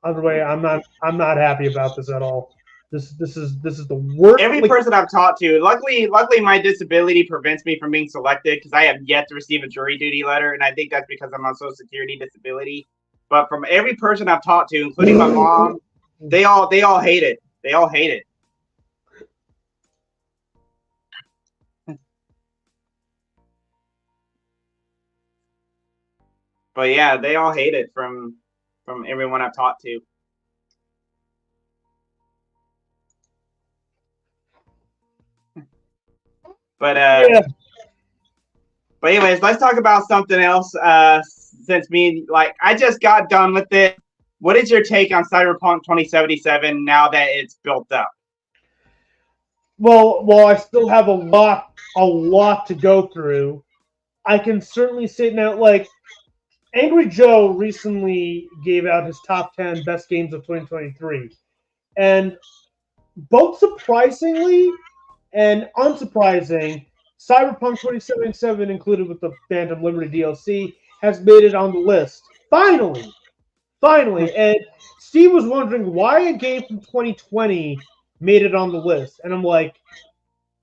Either way, I'm not happy about this at all. This is the worst. Every person I've talked to, luckily my disability prevents me from being selected because I have yet to receive a jury duty letter, and I think that's because I'm on Social Security disability. But from every person I've talked to, including my mom, they all hate it. They all hate it. But yeah, they all hate it from everyone I've talked to. But anyways, let's talk about something else. Since I just got done with it. What is your take on Cyberpunk 2077 now that it's built up? Well, I still have a lot to go through. I can certainly say now, Angry Joe recently gave out his top 10 best games of 2023. And both surprisingly and unsurprising, Cyberpunk 2077, included with the Phantom Liberty DLC, has made it on the list. Finally! And Steve was wondering why a game from 2020 made it on the list. And I'm like,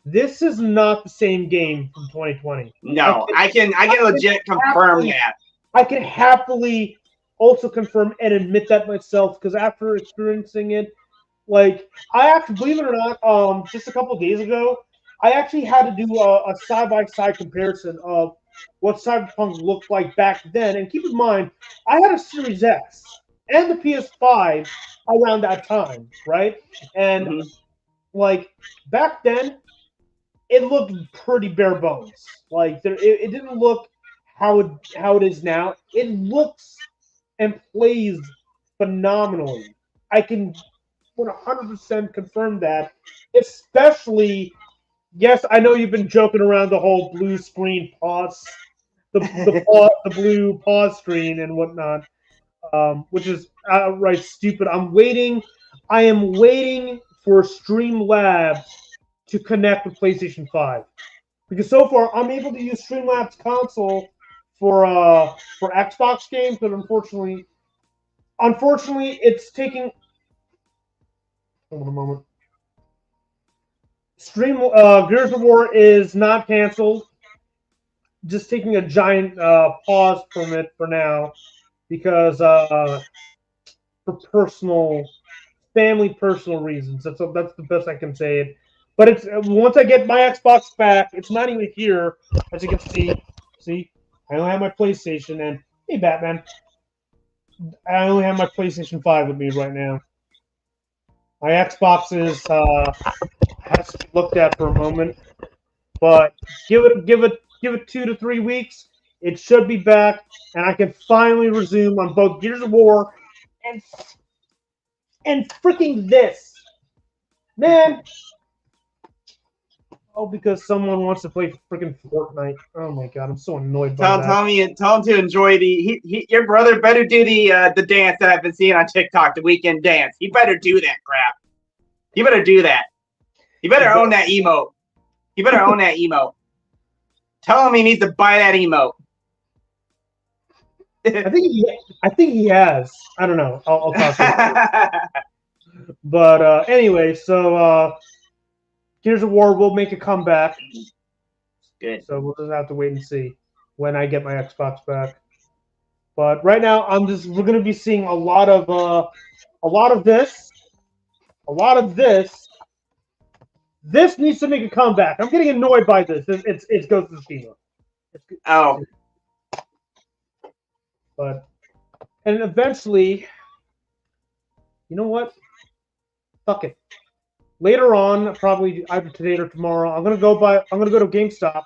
this is not the same game from 2020. No, I can legit confirm that. I can happily also confirm and admit that myself, because after experiencing it, like, I actually, believe it or not, just a couple days ago, I actually had to do a side-by-side comparison of what Cyberpunk looked like back then. And keep in mind, I had a Series X and the PS5 around that time, right? And, like, back then, it looked pretty bare bones. Like, it didn't look how it is now. It looks and plays phenomenally. I can 100% confirm that. Especially, yes, I know you've been joking around the whole blue screen pause, the blue pause screen and whatnot, which is outright stupid. I am waiting for Streamlabs to connect with PlayStation 5, because so far I'm able to use Streamlabs console for Xbox games, but unfortunately, it's taking. Hold on a moment. Gears of War is not canceled. Just taking a giant pause from it for now, because for family personal reasons. That's the best I can say it. But it's once I get my Xbox back, it's not even here, as you can see. See, I only have my PlayStation, and hey, Batman, I only have my PlayStation 5 with me right now. My Xbox has to be looked at for a moment, but give it 2 to 3 weeks. It should be back, and I can finally resume on both Gears of War and freaking this, man. Oh, because someone wants to play freaking Fortnite. Oh my god, I'm so annoyed by that. Tell him to enjoy your brother better do the dance that I've been seeing on TikTok, the weekend dance. He better do that crap. You better do that. You better own that emote. You better own that emote. Tell him he needs to buy that emote. I think he has. I don't know. I'll talk to him. But anyway, so Gears of War will make a comeback. Good. So we'll just have to wait and see when I get my Xbox back. But right now, we're going to be seeing a lot of this. This needs to make a comeback. I'm getting annoyed by this. It's Ghost of Tsushima. Oh. And eventually, you know what? Fuck it. Later on, probably either today or tomorrow, I'm gonna go to GameStop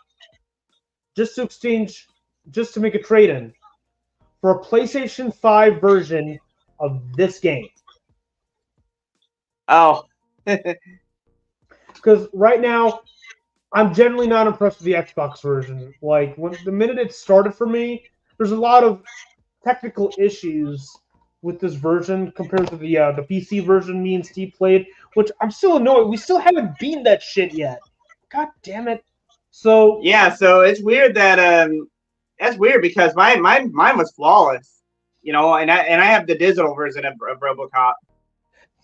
just to make a trade-in for a PlayStation 5 version of this game. Oh. Because right now, I'm generally not impressed with the Xbox version. Like, the minute it started for me, there's a lot of technical issues with this version compared to the PC version me and Steve played, which I'm still annoyed. We still haven't beaten that shit yet. God damn it. So yeah, so it's weird that that's weird because mine was flawless, you know, and I have the digital version of RoboCop.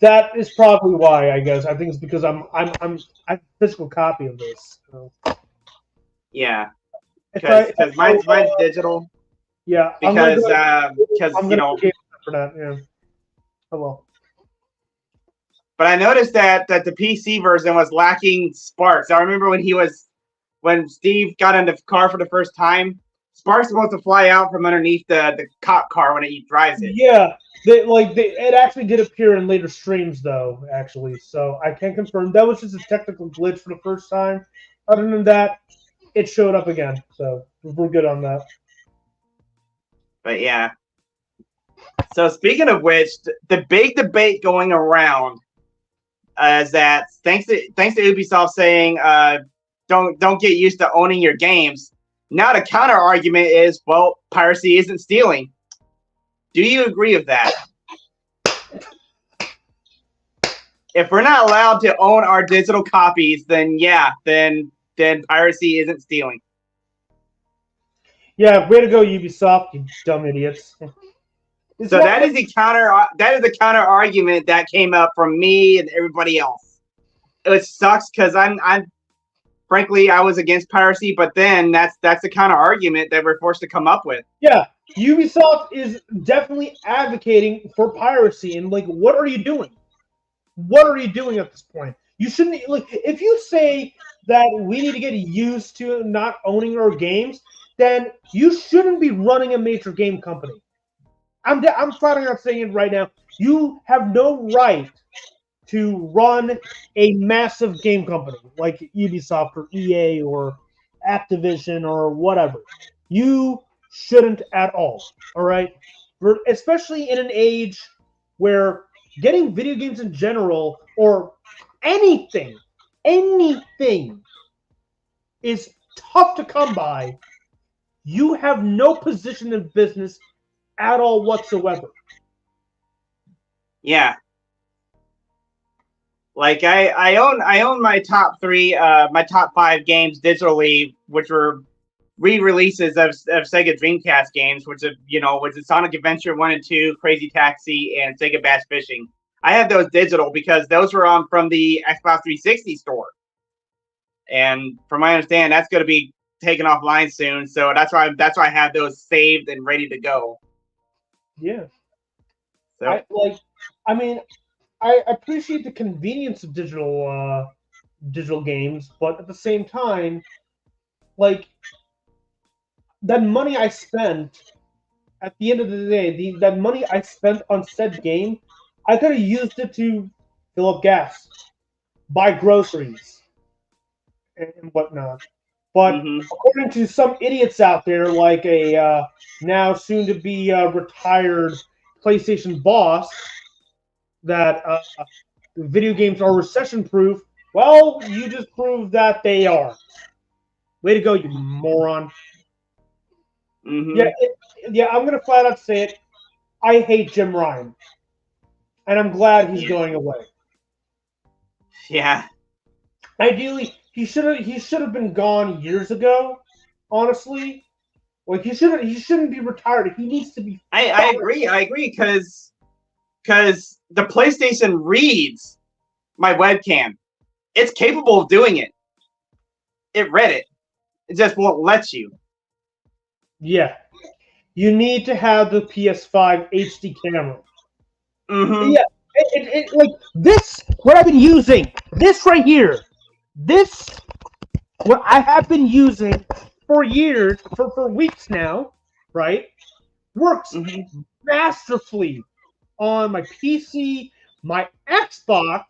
That is probably why, I guess. I think it's because I have a physical copy of this. So. Yeah, because mine's digital. Yeah, because you know. For that, yeah. Oh well. But I noticed that the PC version was lacking sparks. I remember when Steve got in the car for the first time, sparks were supposed to fly out from underneath the cop car when he drives it. Yeah, it actually did appear in later streams though, actually. So I can confirm that was just a technical glitch for the first time. Other than that, it showed up again. So we're good on that. But yeah. So speaking of which, the big debate going around is that thanks to Ubisoft saying don't get used to owning your games. Now the counter argument is, well, piracy isn't stealing. Do you agree with that? If we're not allowed to own our digital copies, then yeah, then then piracy isn't stealing. Yeah, way to go, Ubisoft, you dumb idiots. So that is the counter argument that came up from me and everybody else. It sucks because I'm frankly I was against piracy, but then that's the counter argument that we're forced to come up with. Yeah, Ubisoft is definitely advocating for piracy, and like, what are you doing? What are you doing at this point? You shouldn't, like, if you say that we need to get used to not owning our games, then you shouldn't be running a major game company. I'm flat out saying it right now. You have no right to run a massive game company like Ubisoft or EA or Activision or whatever. You shouldn't at all. All right, especially in an age where getting video games in general or anything is tough to come by. You have no position in business at all whatsoever. Yeah. Like I own my top 5 games digitally, which were re-releases of Sega Dreamcast games, which is Sonic Adventure 1 and 2, Crazy Taxi, and Sega Bass Fishing. I have those digital because those were from the Xbox 360 store. And from my understanding, that's going to be taken offline soon. So that's why I have those saved and ready to go. Yeah. So I appreciate the convenience of digital games, but at the same time, like, that money I spent, at the end of the day, that money I spent on said game, I could have used it to fill up gas, buy groceries, and whatnot. But according to some idiots out there, like a now soon-to-be retired PlayStation boss, that video games are recession-proof, well, you just proved that they are. Way to go, you moron. Yeah, I'm going to flat out say it. I hate Jim Ryan. And I'm glad he's going away. Yeah. Ideally, he should have been gone years ago, honestly. Like, he shouldn't be retired. He needs to be I agree because the PlayStation reads my webcam. It's capable of doing it. It read it. It just won't let you. Yeah. You need to have the PS5 HD camera. Yeah. Like, this, what I've been using, this right here, this, what I have been using for years, for weeks now, right, works masterfully on my PC, my Xbox,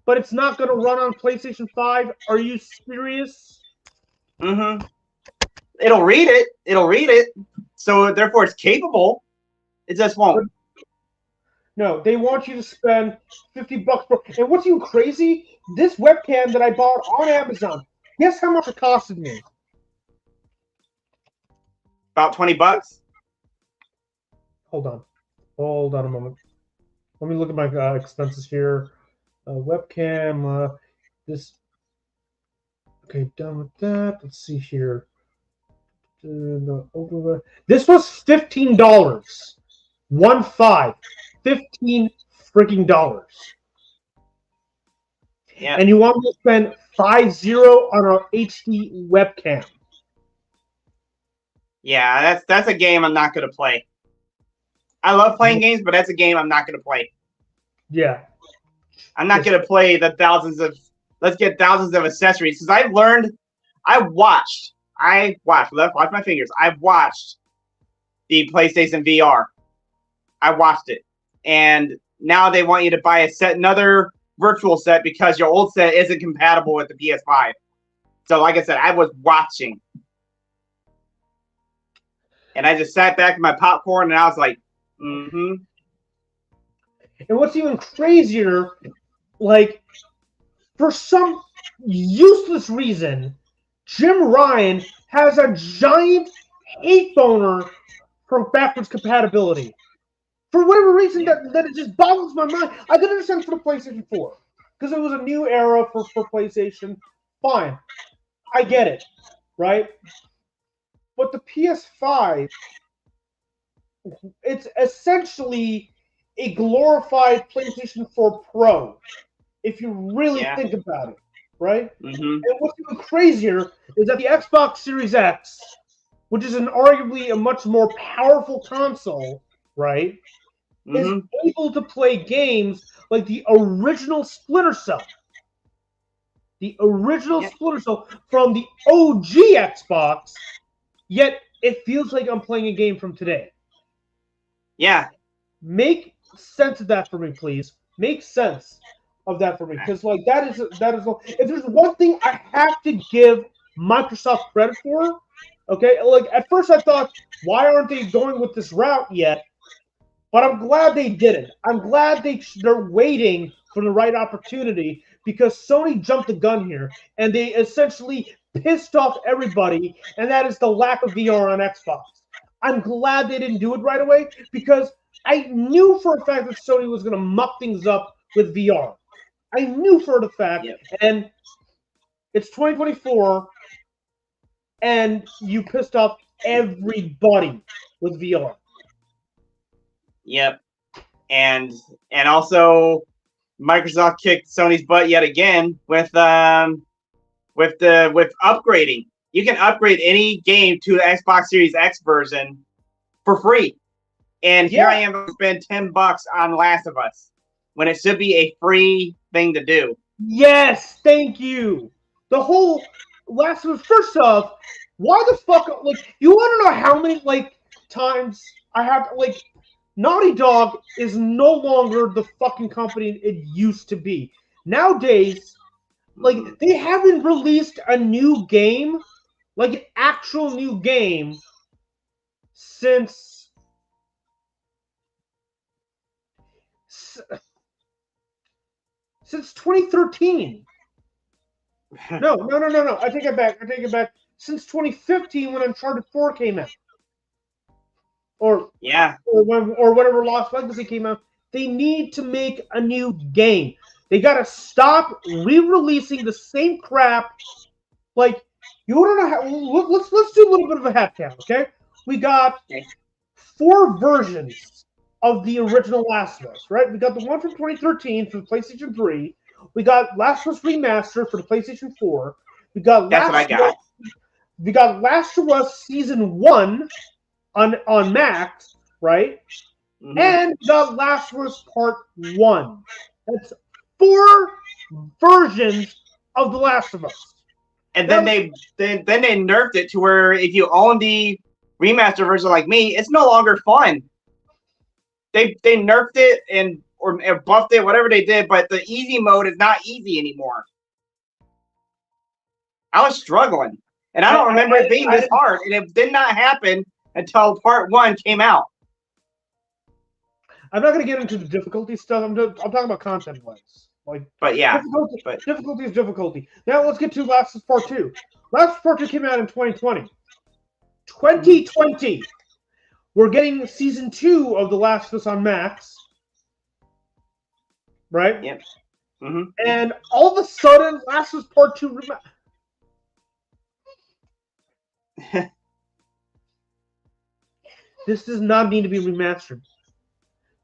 but it's not going to run on PlayStation 5. Are you serious? It'll read it. So therefore it's capable. It just won't. No, they want you to spend $50 per. And what's even crazy? This webcam that I bought on Amazon. Guess how much it costed me? About $20. Hold on a moment. Let me look at my expenses here. Webcam. This. Okay, done with that. Let's see here. This was $15. 15 freaking dollars. Yeah. And you want me to spend $50 on an HD webcam? Yeah, that's a game I'm not gonna play. I love playing games, but that's a game I'm not gonna play. Yeah. I'm not gonna play the thousands of accessories because I've watched my fingers. I've watched the PlayStation VR. I watched it. And now they want you to buy another virtual set because your old set isn't compatible with the PS5. So like I said, I was watching. And I just sat back with my popcorn and I was like, And what's even crazier, like, for some useless reason, Jim Ryan has a giant hate boner for backwards compatibility. For whatever reason, that it just boggles my mind. I could understand for the PlayStation 4, because it was a new era for PlayStation fine. I get it, right? But the PS5, it's essentially a glorified PlayStation 4 Pro, if you really think about it, right? And what's even crazier is that the Xbox Series X, which is arguably a much more powerful console, right, is able to play games like the original Splinter Cell. The original Splinter Cell from the OG Xbox, yet it feels like I'm playing a game from today. Yeah. Make sense of that for me, please. Make sense of that for me, because like that is if there's one thing I have to give Microsoft credit for, okay, like at first I thought, why aren't they going with this route yet? But I'm glad they did it. I'm glad they're waiting for the right opportunity, because Sony jumped the gun here and they essentially pissed off everybody, and that is the lack of VR on Xbox. I'm glad they didn't do it right away, because I knew for a fact that Sony was going to muck things up with VR. I knew for the fact, and it's 2024, and you pissed off everybody with VR. Yep. And also Microsoft kicked Sony's butt yet again with upgrading. You can upgrade any game to the Xbox Series X version for free. And here I am to spend $10 on Last of Us when it should be a free thing to do. Yes, thank you. The whole Last of Us. First off, why the fuck? Like, you want to know how many times I have Naughty Dog is no longer the fucking company it used to be. Nowadays, they haven't released a new game, like an actual new game, since 2013. No. I take it back. Since 2015, when Uncharted 4 came out. Or whenever Lost Legacy came out, they need to make a new game. They gotta stop re-releasing the same crap. Like, you want to know how? Let's do a little bit of a hat count, okay? We got 4 versions of the original Last of Us, right? We got the one from 2013 for the PlayStation 3. We got Last of Us Remastered for the PlayStation 4. We got We got Last of Us Season 1 on Max, right? And the Last of Us Part 1. That's 4 versions of The Last of Us. And then they nerfed it to where if you own the remaster version like me, it's no longer fun. They nerfed it or buffed it, whatever they did, but the easy mode is not easy anymore. I was struggling. And I don't remember it being this hard, and it did not happen until Part 1 came out. I'm not going to get into the difficulty stuff. I'm talking about content-wise. Difficulty is difficulty. Now let's get to Last of Us Part 2. Last of Us Part 2 came out in 2020. 2020. We're getting Season 2 of The Last of Us on Max. Right? Yep. And all of a sudden, Last of Us Part 2... This does not need to be remastered.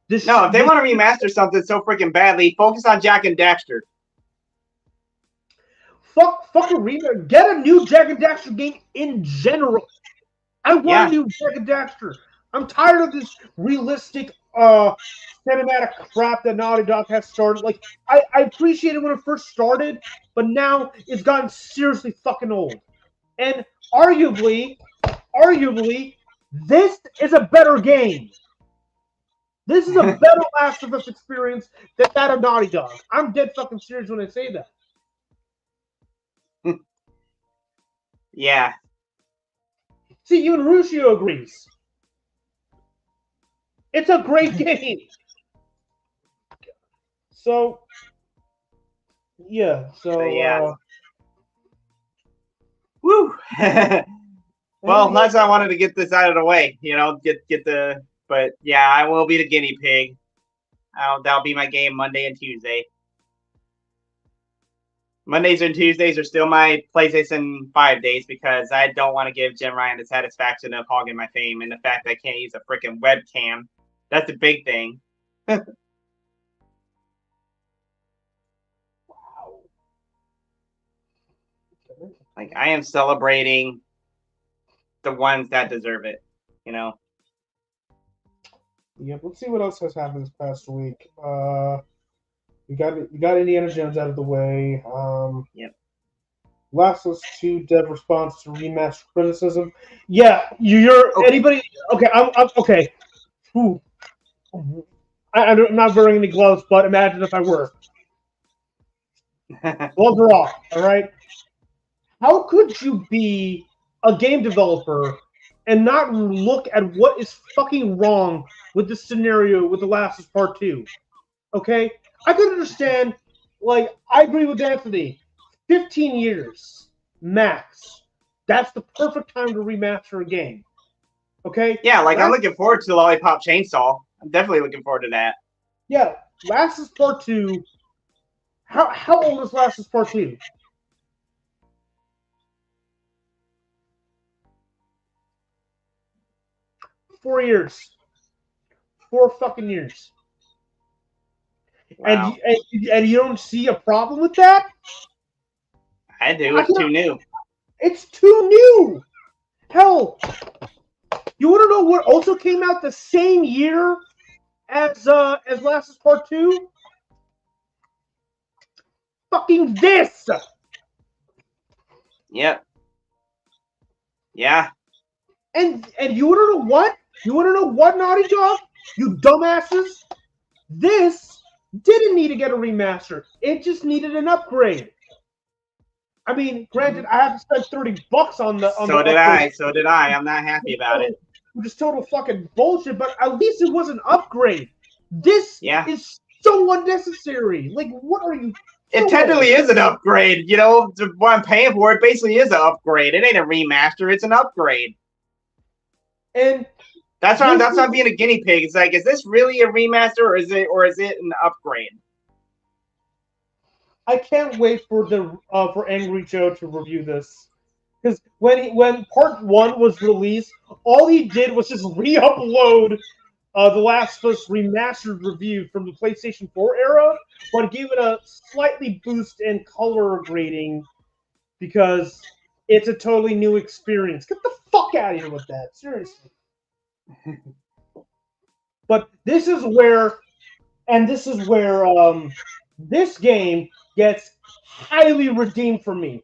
If they want to remaster something so freaking badly, focus on Jack and Daxter. Fuck a remaster. Get a new Jack and Daxter game in general. I want a new Jack and Daxter. I'm tired of this realistic cinematic crap that Naughty Dog has started. Like, I appreciate it when it first started, but now it's gotten seriously fucking old. And arguably, this is a better game. This is a better Last of Us experience than that of Naughty Dog. I'm dead fucking serious when I say that. Yeah. See, even Ruscio agrees. It's a great game. So, yeah. Woo. Well, that's why I wanted to get this out of the way. But yeah, I will be the guinea pig. That'll be my game Monday and Tuesday. Mondays and Tuesdays are still my PlayStation 5 days because I don't want to give Jim Ryan the satisfaction of hogging my fame and the fact that I can't use a freaking webcam. That's a big thing. Like, I am celebrating the ones that deserve it, you know? Yep. Let's see what else has happened this past week. We got Indiana Jones out of the way. Yep. Last of Us 2 dev response to remaster criticism. Yeah, you're Okay. anybody. Okay, I'm okay. Ooh. I'm not wearing any gloves, but imagine if I were. Gloves are off. All right. How could you be a game developer and not look at what is fucking wrong with the scenario with The Last of Us Part 2? Okay? I could understand, like, I agree with Anthony. 15 years, max. That's the perfect time to remaster a game. Okay? Yeah, like, I'm looking forward to Lollipop Chainsaw. I'm definitely looking forward to that. Yeah, Last of Us Part 2. How old is Last of Us Part 2? Four years. 4 fucking years. Wow. And you don't see a problem with that? I do. It's too new. It's too new. Hell, you want to know what also came out the same year as Last of Us Part 2? Fucking this. Yep. Yeah. And you want to know what? You want to know what, Naughty Dog? You dumbasses. This didn't need to get a remaster. It just needed an upgrade. I mean, granted, I have to spend $30 on the. So did I. So did I. I'm not happy about it. Which is total fucking bullshit. But at least it was an upgrade. This is so unnecessary. Like, what are you? It technically is an upgrade. You know, what I'm paying for it basically is an upgrade. It ain't a remaster. It's an upgrade. And that's why I'm being a guinea pig. It's like, is this really a remaster or is it an upgrade? I can't wait for for Angry Joe to review this, because when Part 1 was released, all he did was just re-upload the Last of Us remastered review from the PlayStation 4 era, but gave it a slightly boost in color grading because it's a totally new experience. Get the fuck out of here with that, seriously. But this is where this game gets highly redeemed for me.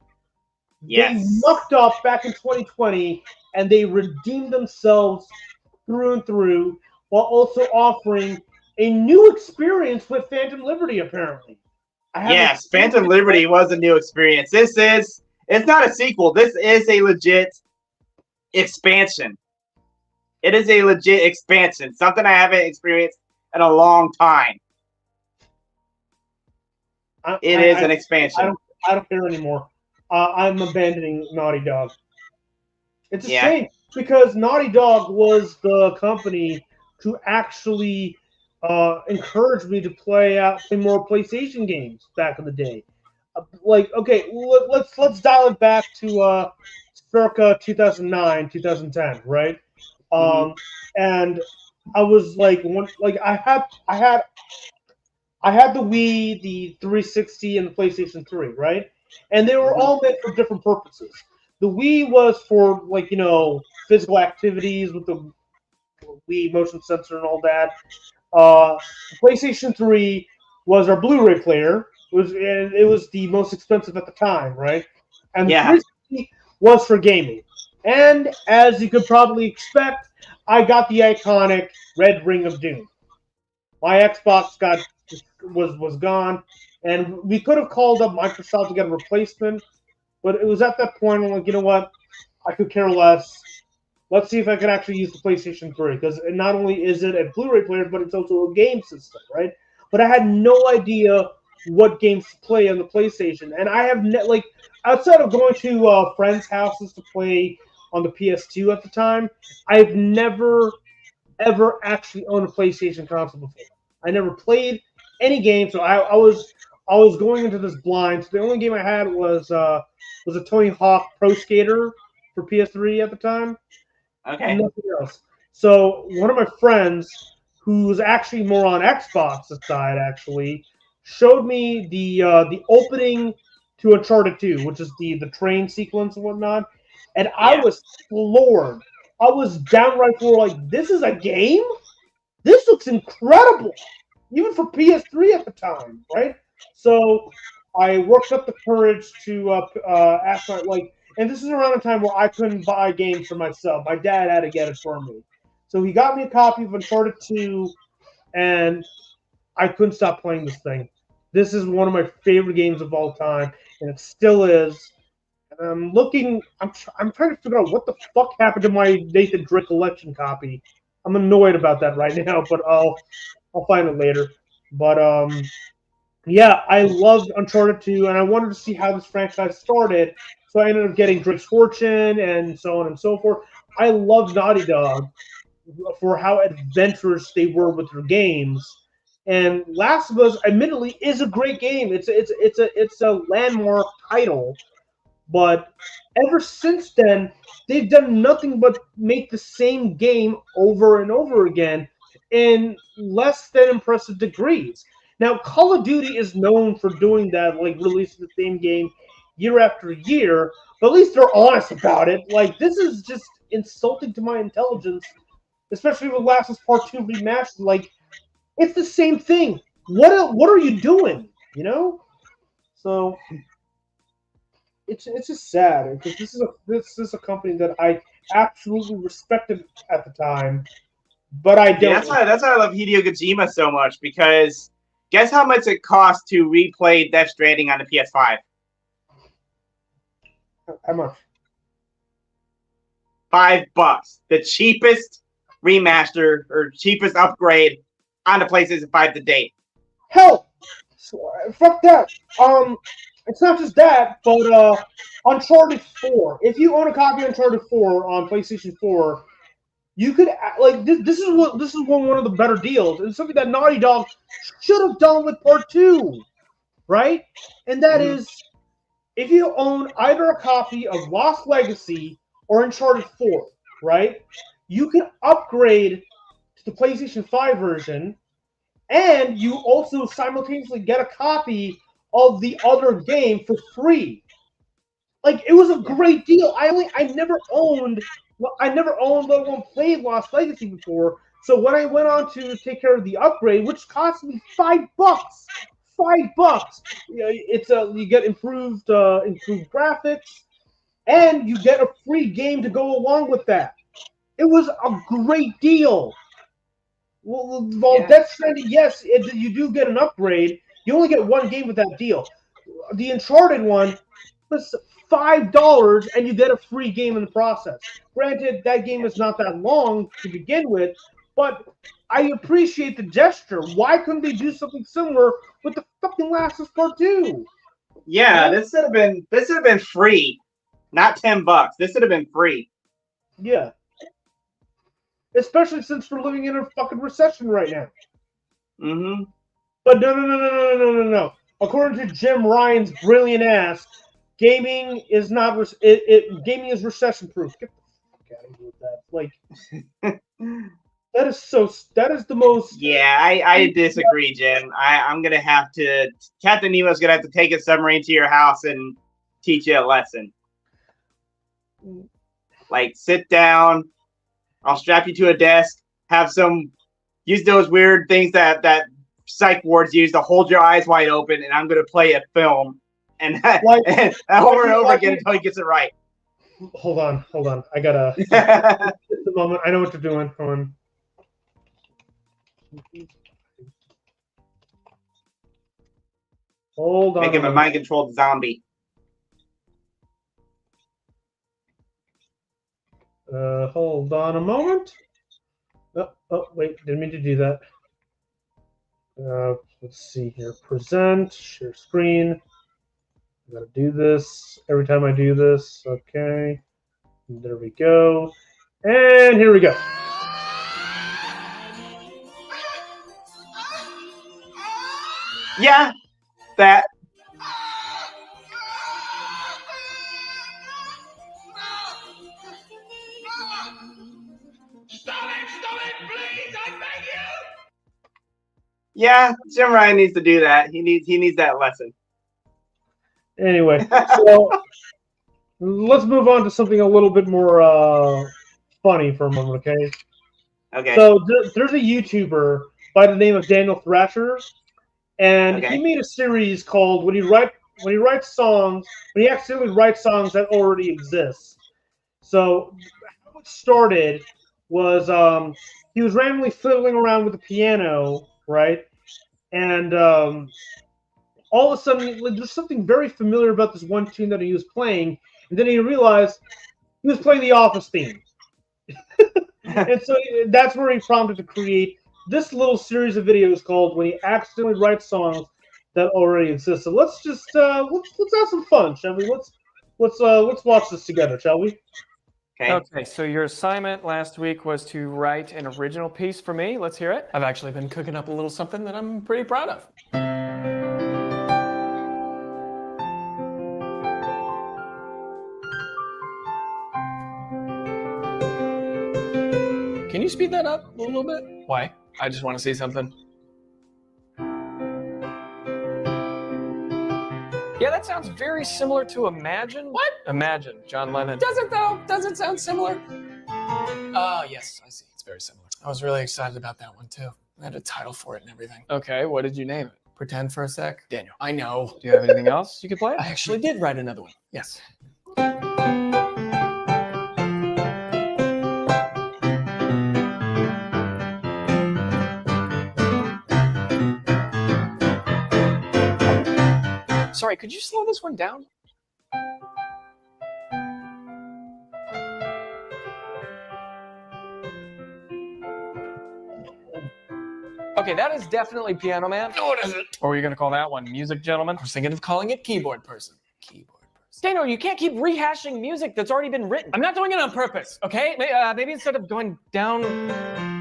Yes. They mucked up back in 2020, and they redeemed themselves through and through, while also offering a new experience with Phantom Liberty, apparently. Yes, Phantom Liberty was a new experience. It's not a sequel. This is a legit expansion. It is a legit expansion. Something I haven't experienced in a long time. It is an expansion. I don't care anymore. I'm abandoning Naughty Dog. It's a shame, because Naughty Dog was the company to actually encourage me to play more PlayStation games back in the day. Like, okay, let's dial it back to circa 2009, 2010, right? And I was like, I had the Wii, the 360, and the PlayStation 3, right? And they were all meant for different purposes. The Wii was for, like, you know, physical activities with the Wii motion sensor and all that. PlayStation 3 was our Blu-ray player. It was the most expensive at the time, right? And the 360 was for gaming. And as you could probably expect, I got the iconic Red Ring of Doom. My Xbox was gone, and we could have called up Microsoft to get a replacement, but it was at that point I'm like, you know what? I could care less. Let's see if I can actually use the PlayStation 3, because not only is it a Blu-ray player, but it's also a game system, right? But I had no idea what games to play on the PlayStation, and I have outside of going to friends' houses to play on the PS2 at the time, I've never ever actually owned a PlayStation console before. I never played any game, so I was I was going into this blind. So the only game I had was a Tony Hawk Pro Skater for PS3 at the time. Okay. Nothing else. So one of my friends, who's actually more on Xbox side, actually showed me the opening to Uncharted 2, which is the train sequence and whatnot, and I was floored. I was downright floored. Like, this is a game? This looks incredible, even for PS3 at the time, right? So I worked up the courage to ask my and this is around a time where I couldn't buy games for myself. My dad had to get it for me. So he got me a copy of Uncharted 2, and I couldn't stop playing this thing. This is one of my favorite games of all time, and it still is. And I'm looking. I'm trying to figure out what the fuck happened to my Nathan Drake collection copy. I'm annoyed about that right now, but I'll find it later. But yeah, I loved Uncharted 2, and I wanted to see how this franchise started. So I ended up getting Drake's Fortune and so on and so forth. I loved Naughty Dog for how adventurous they were with their games. And Last of Us, admittedly, is a great game. It's a landmark title. But ever since then, they've done nothing but make the same game over and over again in less than impressive degrees. Now, Call of Duty is known for doing that, like releasing the same game year after year, but at least they're honest about it. Like, this is just insulting to my intelligence, especially with Last of Us Part 2 remastered. Like, it's the same thing. What are you doing? You know? So it's just sad because this is a company that I absolutely respected at the time, but I don't. Yeah, that's why I love Hideo Kojima so much, because guess how much it costs to replay Death Stranding on the PS5? How much? $5. The cheapest remaster or cheapest upgrade on the PlayStation 5 to date. Hell, fuck that. It's not just that, but Uncharted 4. If you own a copy of Uncharted 4 on PlayStation 4, you could this is one of the better deals, and something that Naughty Dog should have done with Part 2, right? And that is, if you own either a copy of Lost Legacy or Uncharted 4, right? You can upgrade to the PlayStation 5 version, and you also simultaneously get a copy of the other game for free. Like, it was a great deal. I never owned, let alone played Lost Legacy before. So when I went on to take care of the upgrade, which cost me $5, you get improved graphics, and you get a free game to go along with that. It was a great deal. Well, Death Stranding, yes, you do get an upgrade. You only get one game with that deal. The Uncharted one was $5, and you get a free game in the process. Granted, that game is not that long to begin with, but I appreciate the gesture. Why couldn't they do something similar with the fucking Last of Us Part 2? Yeah, this should have been free, not $10. This should have been free. Yeah. Especially since we're living in a fucking recession right now. Mm-hmm. But no. According to Jim Ryan's brilliant ass, gaming is not gaming is recession proof. Get the fuck out of here with that. Like, that is the most. Yeah, I disagree, Jim. I'm gonna have to. Captain Nemo's gonna have to take a submarine to your house and teach you a lesson. Like, sit down. I'll strap you to a desk. Use those weird things that psych wards use to hold your eyes wide open, and I'm gonna play a film, and over and over again until he gets it right. Hold on. I gotta. Just a moment. I know what you're doing. Hold on. Hold on. Make him a mind-controlled zombie. Hold on a moment. Oh, wait, didn't mean to do that. Let's see here. Present, share screen. I gotta do this every time I do this. Okay. There we go. And here we go. Yeah, that. Yeah, Jim Ryan needs to do that. He needs that lesson. Anyway, so let's move on to something a little bit more funny for a moment, okay? Okay. So there's a YouTuber by the name of Daniel Thrasher, and he made a series called when he writes songs, when he accidentally writes songs that already exist. So how it started was he was randomly fiddling around with the piano, right? And all of a sudden, there's something very familiar about this one tune that he was playing, and then he realized he was playing the Office theme. And so that's where he prompted to create this little series of videos called "When He Accidentally Writes Songs That Already Exist." So let's just let's have some fun, shall we? Let's watch this together, shall we? Okay, so your assignment last week was to write an original piece for me. Let's hear it. I've actually been cooking up a little something that I'm pretty proud of. Can you speed that up a little bit? Why? I just want to see something. Yeah, that sounds very similar to Imagine. What? Imagine, John Lennon. Does it though? Does it sound similar? Oh, yes, I see. It's very similar. I was really excited about that one too. I had a title for it and everything. Okay, what did you name it? Pretend for a sec? Daniel. I know. Do you have anything else you could play? I actually did write another one. Yes. Sorry, could you slow this one down? Okay, that is definitely Piano Man. No, it isn't. Or were you going to call that one Music Gentleman? I was thinking of calling it Keyboard Person. Keyboard Person. Daniel, you can't keep rehashing music that's already been written. I'm not doing it on purpose, okay? Maybe instead of going down,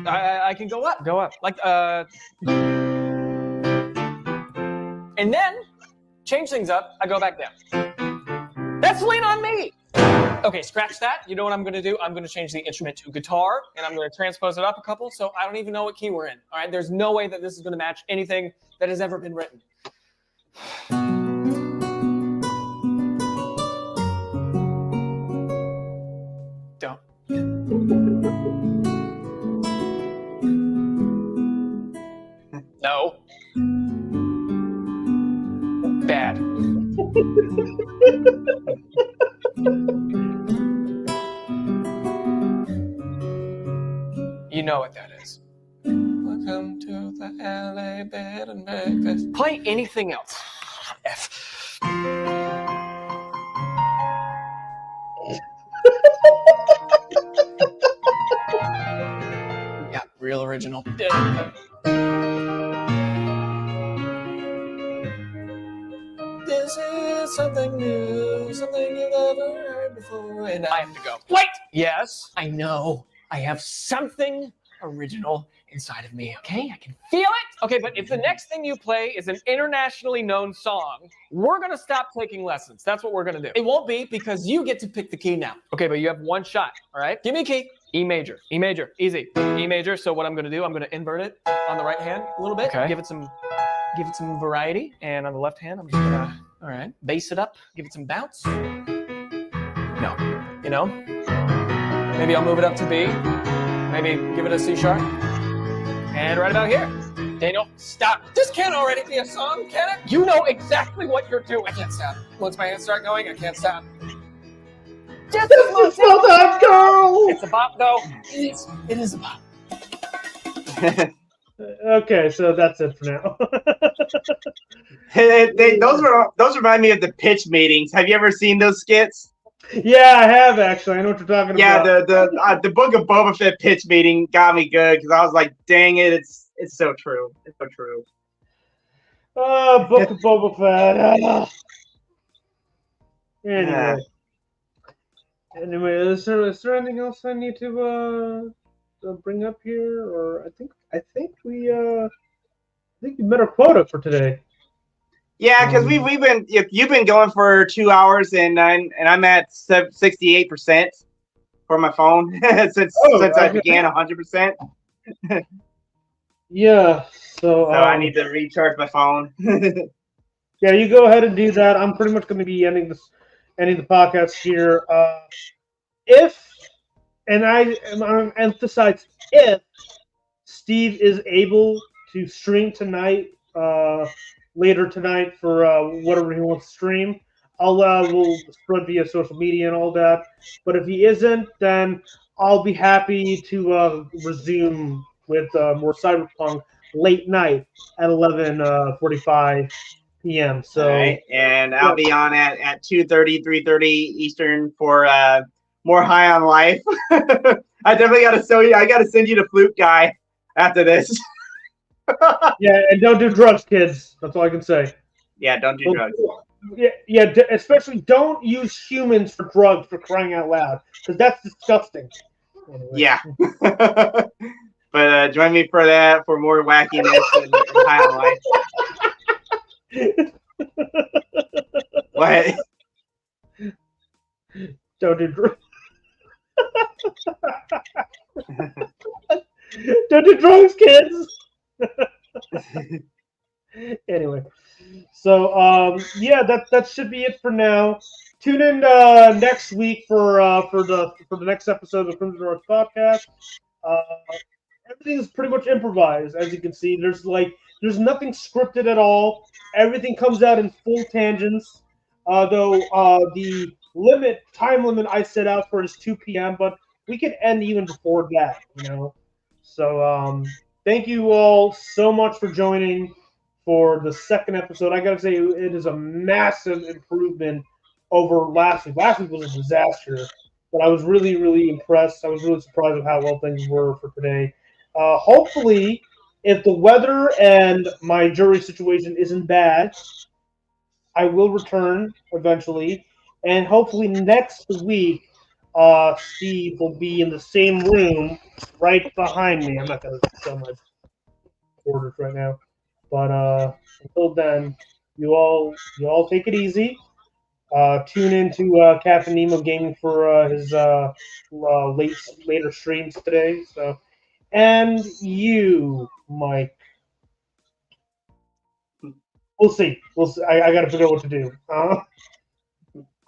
I can go up. Go up. Like, and then change things up, I go back down. That's lean on me. Okay, scratch that. You know what I'm going to do? I'm going to change the instrument to guitar, and I'm going to transpose it up a couple, so I don't even know what key we're in. All right, there's no way that this is going to match anything that has ever been written. Don't. No. Bad. You know what that is. Welcome to the LA Bed and Breakfast. Play anything else. F. Yeah, real original. This is something new, something you've never heard before, and I have to go. Wait! Yes, I know. I have something original inside of me, okay? I can feel it! Okay, but if the next thing you play is an internationally known song, we're gonna stop taking lessons. That's what we're gonna do. It won't be because you get to pick the key now. Okay, but you have one shot, all right? Give me a key. E major, easy. E major, so what I'm gonna do, I'm gonna invert it on the right hand a little bit. Okay. Give it some variety, and on the left hand, I'm just gonna, all right, bass it up, give it some bounce. No, you know? Maybe I'll move it up to B. Maybe give it a C sharp. And right about here. Daniel, stop. This can't already be a song, can it? You know exactly what you're doing. I can't stop. Once my hands start going, I can't stop. Just a small time, girl! It's a bop, though. It is a bop. Okay, so that's it for now. Those remind me of the pitch meetings. Have you ever seen those skits? Yeah, I have actually. I know what you're talking about. Yeah, the Book of Boba Fett pitch meeting got me good because I was like, dang it, it's so true. It's so true. Book of Boba Fett. Anyway, is there anything else I need to bring up here? Or I think we met our quota for today. Yeah, because you've been going for 2 hours and I'm at 68% for my phone since I began 100%. Yeah, so I need to recharge my phone. Yeah, you go ahead and do that. I'm pretty much going to be ending the podcast here. And I emphasize if Steve is able to stream tonight, later tonight for whatever he wants to stream, we'll spread via social media and all that. But if he isn't, then I'll be happy to resume with more Cyberpunk late night at 11:45 p.m. So, all right, and I'll be on at 2:30, 3:30 Eastern for more High on Life. I definitely got to show you. I got to send you the flute guy after this. Yeah, and don't do drugs, kids. That's all I can say. Yeah, don't do drugs. Yeah, especially don't use humans for drugs, for crying out loud, because that's disgusting. Anyway. Yeah. But join me for that, for more wackiness and High on Life. What? Don't do drugs. Don't do drugs, kids. Anyway, so yeah, that should be it for now. Tune in next week for the next episode of the Crimson North podcast. Everything is pretty much improvised, as you can see. There's nothing scripted at all. Everything comes out in full tangents. Though the time limit I set out for is 2 p.m., but we could end even before that, So thank you all so much for joining for the second episode. I gotta say, it is a massive improvement over last week. Last week was a disaster, but I was really, really impressed. I was really surprised with how well things were for today. Hopefully, if the weather and my jury situation isn't bad, I will return eventually, and hopefully next week, Steve will be in the same room right behind me. I'm not going to show my orders right now, but until then, you all take it easy. Tune into Captain Nemo Gaming for his later streams today. So, and you, Mike. We'll see. I got to figure out what to do.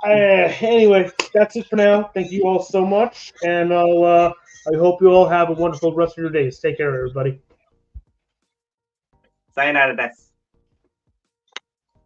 Anyway, that's it for now. Thank you all so much, and I hope you all have a wonderful rest of your days. Take care, everybody. Sayonara desu.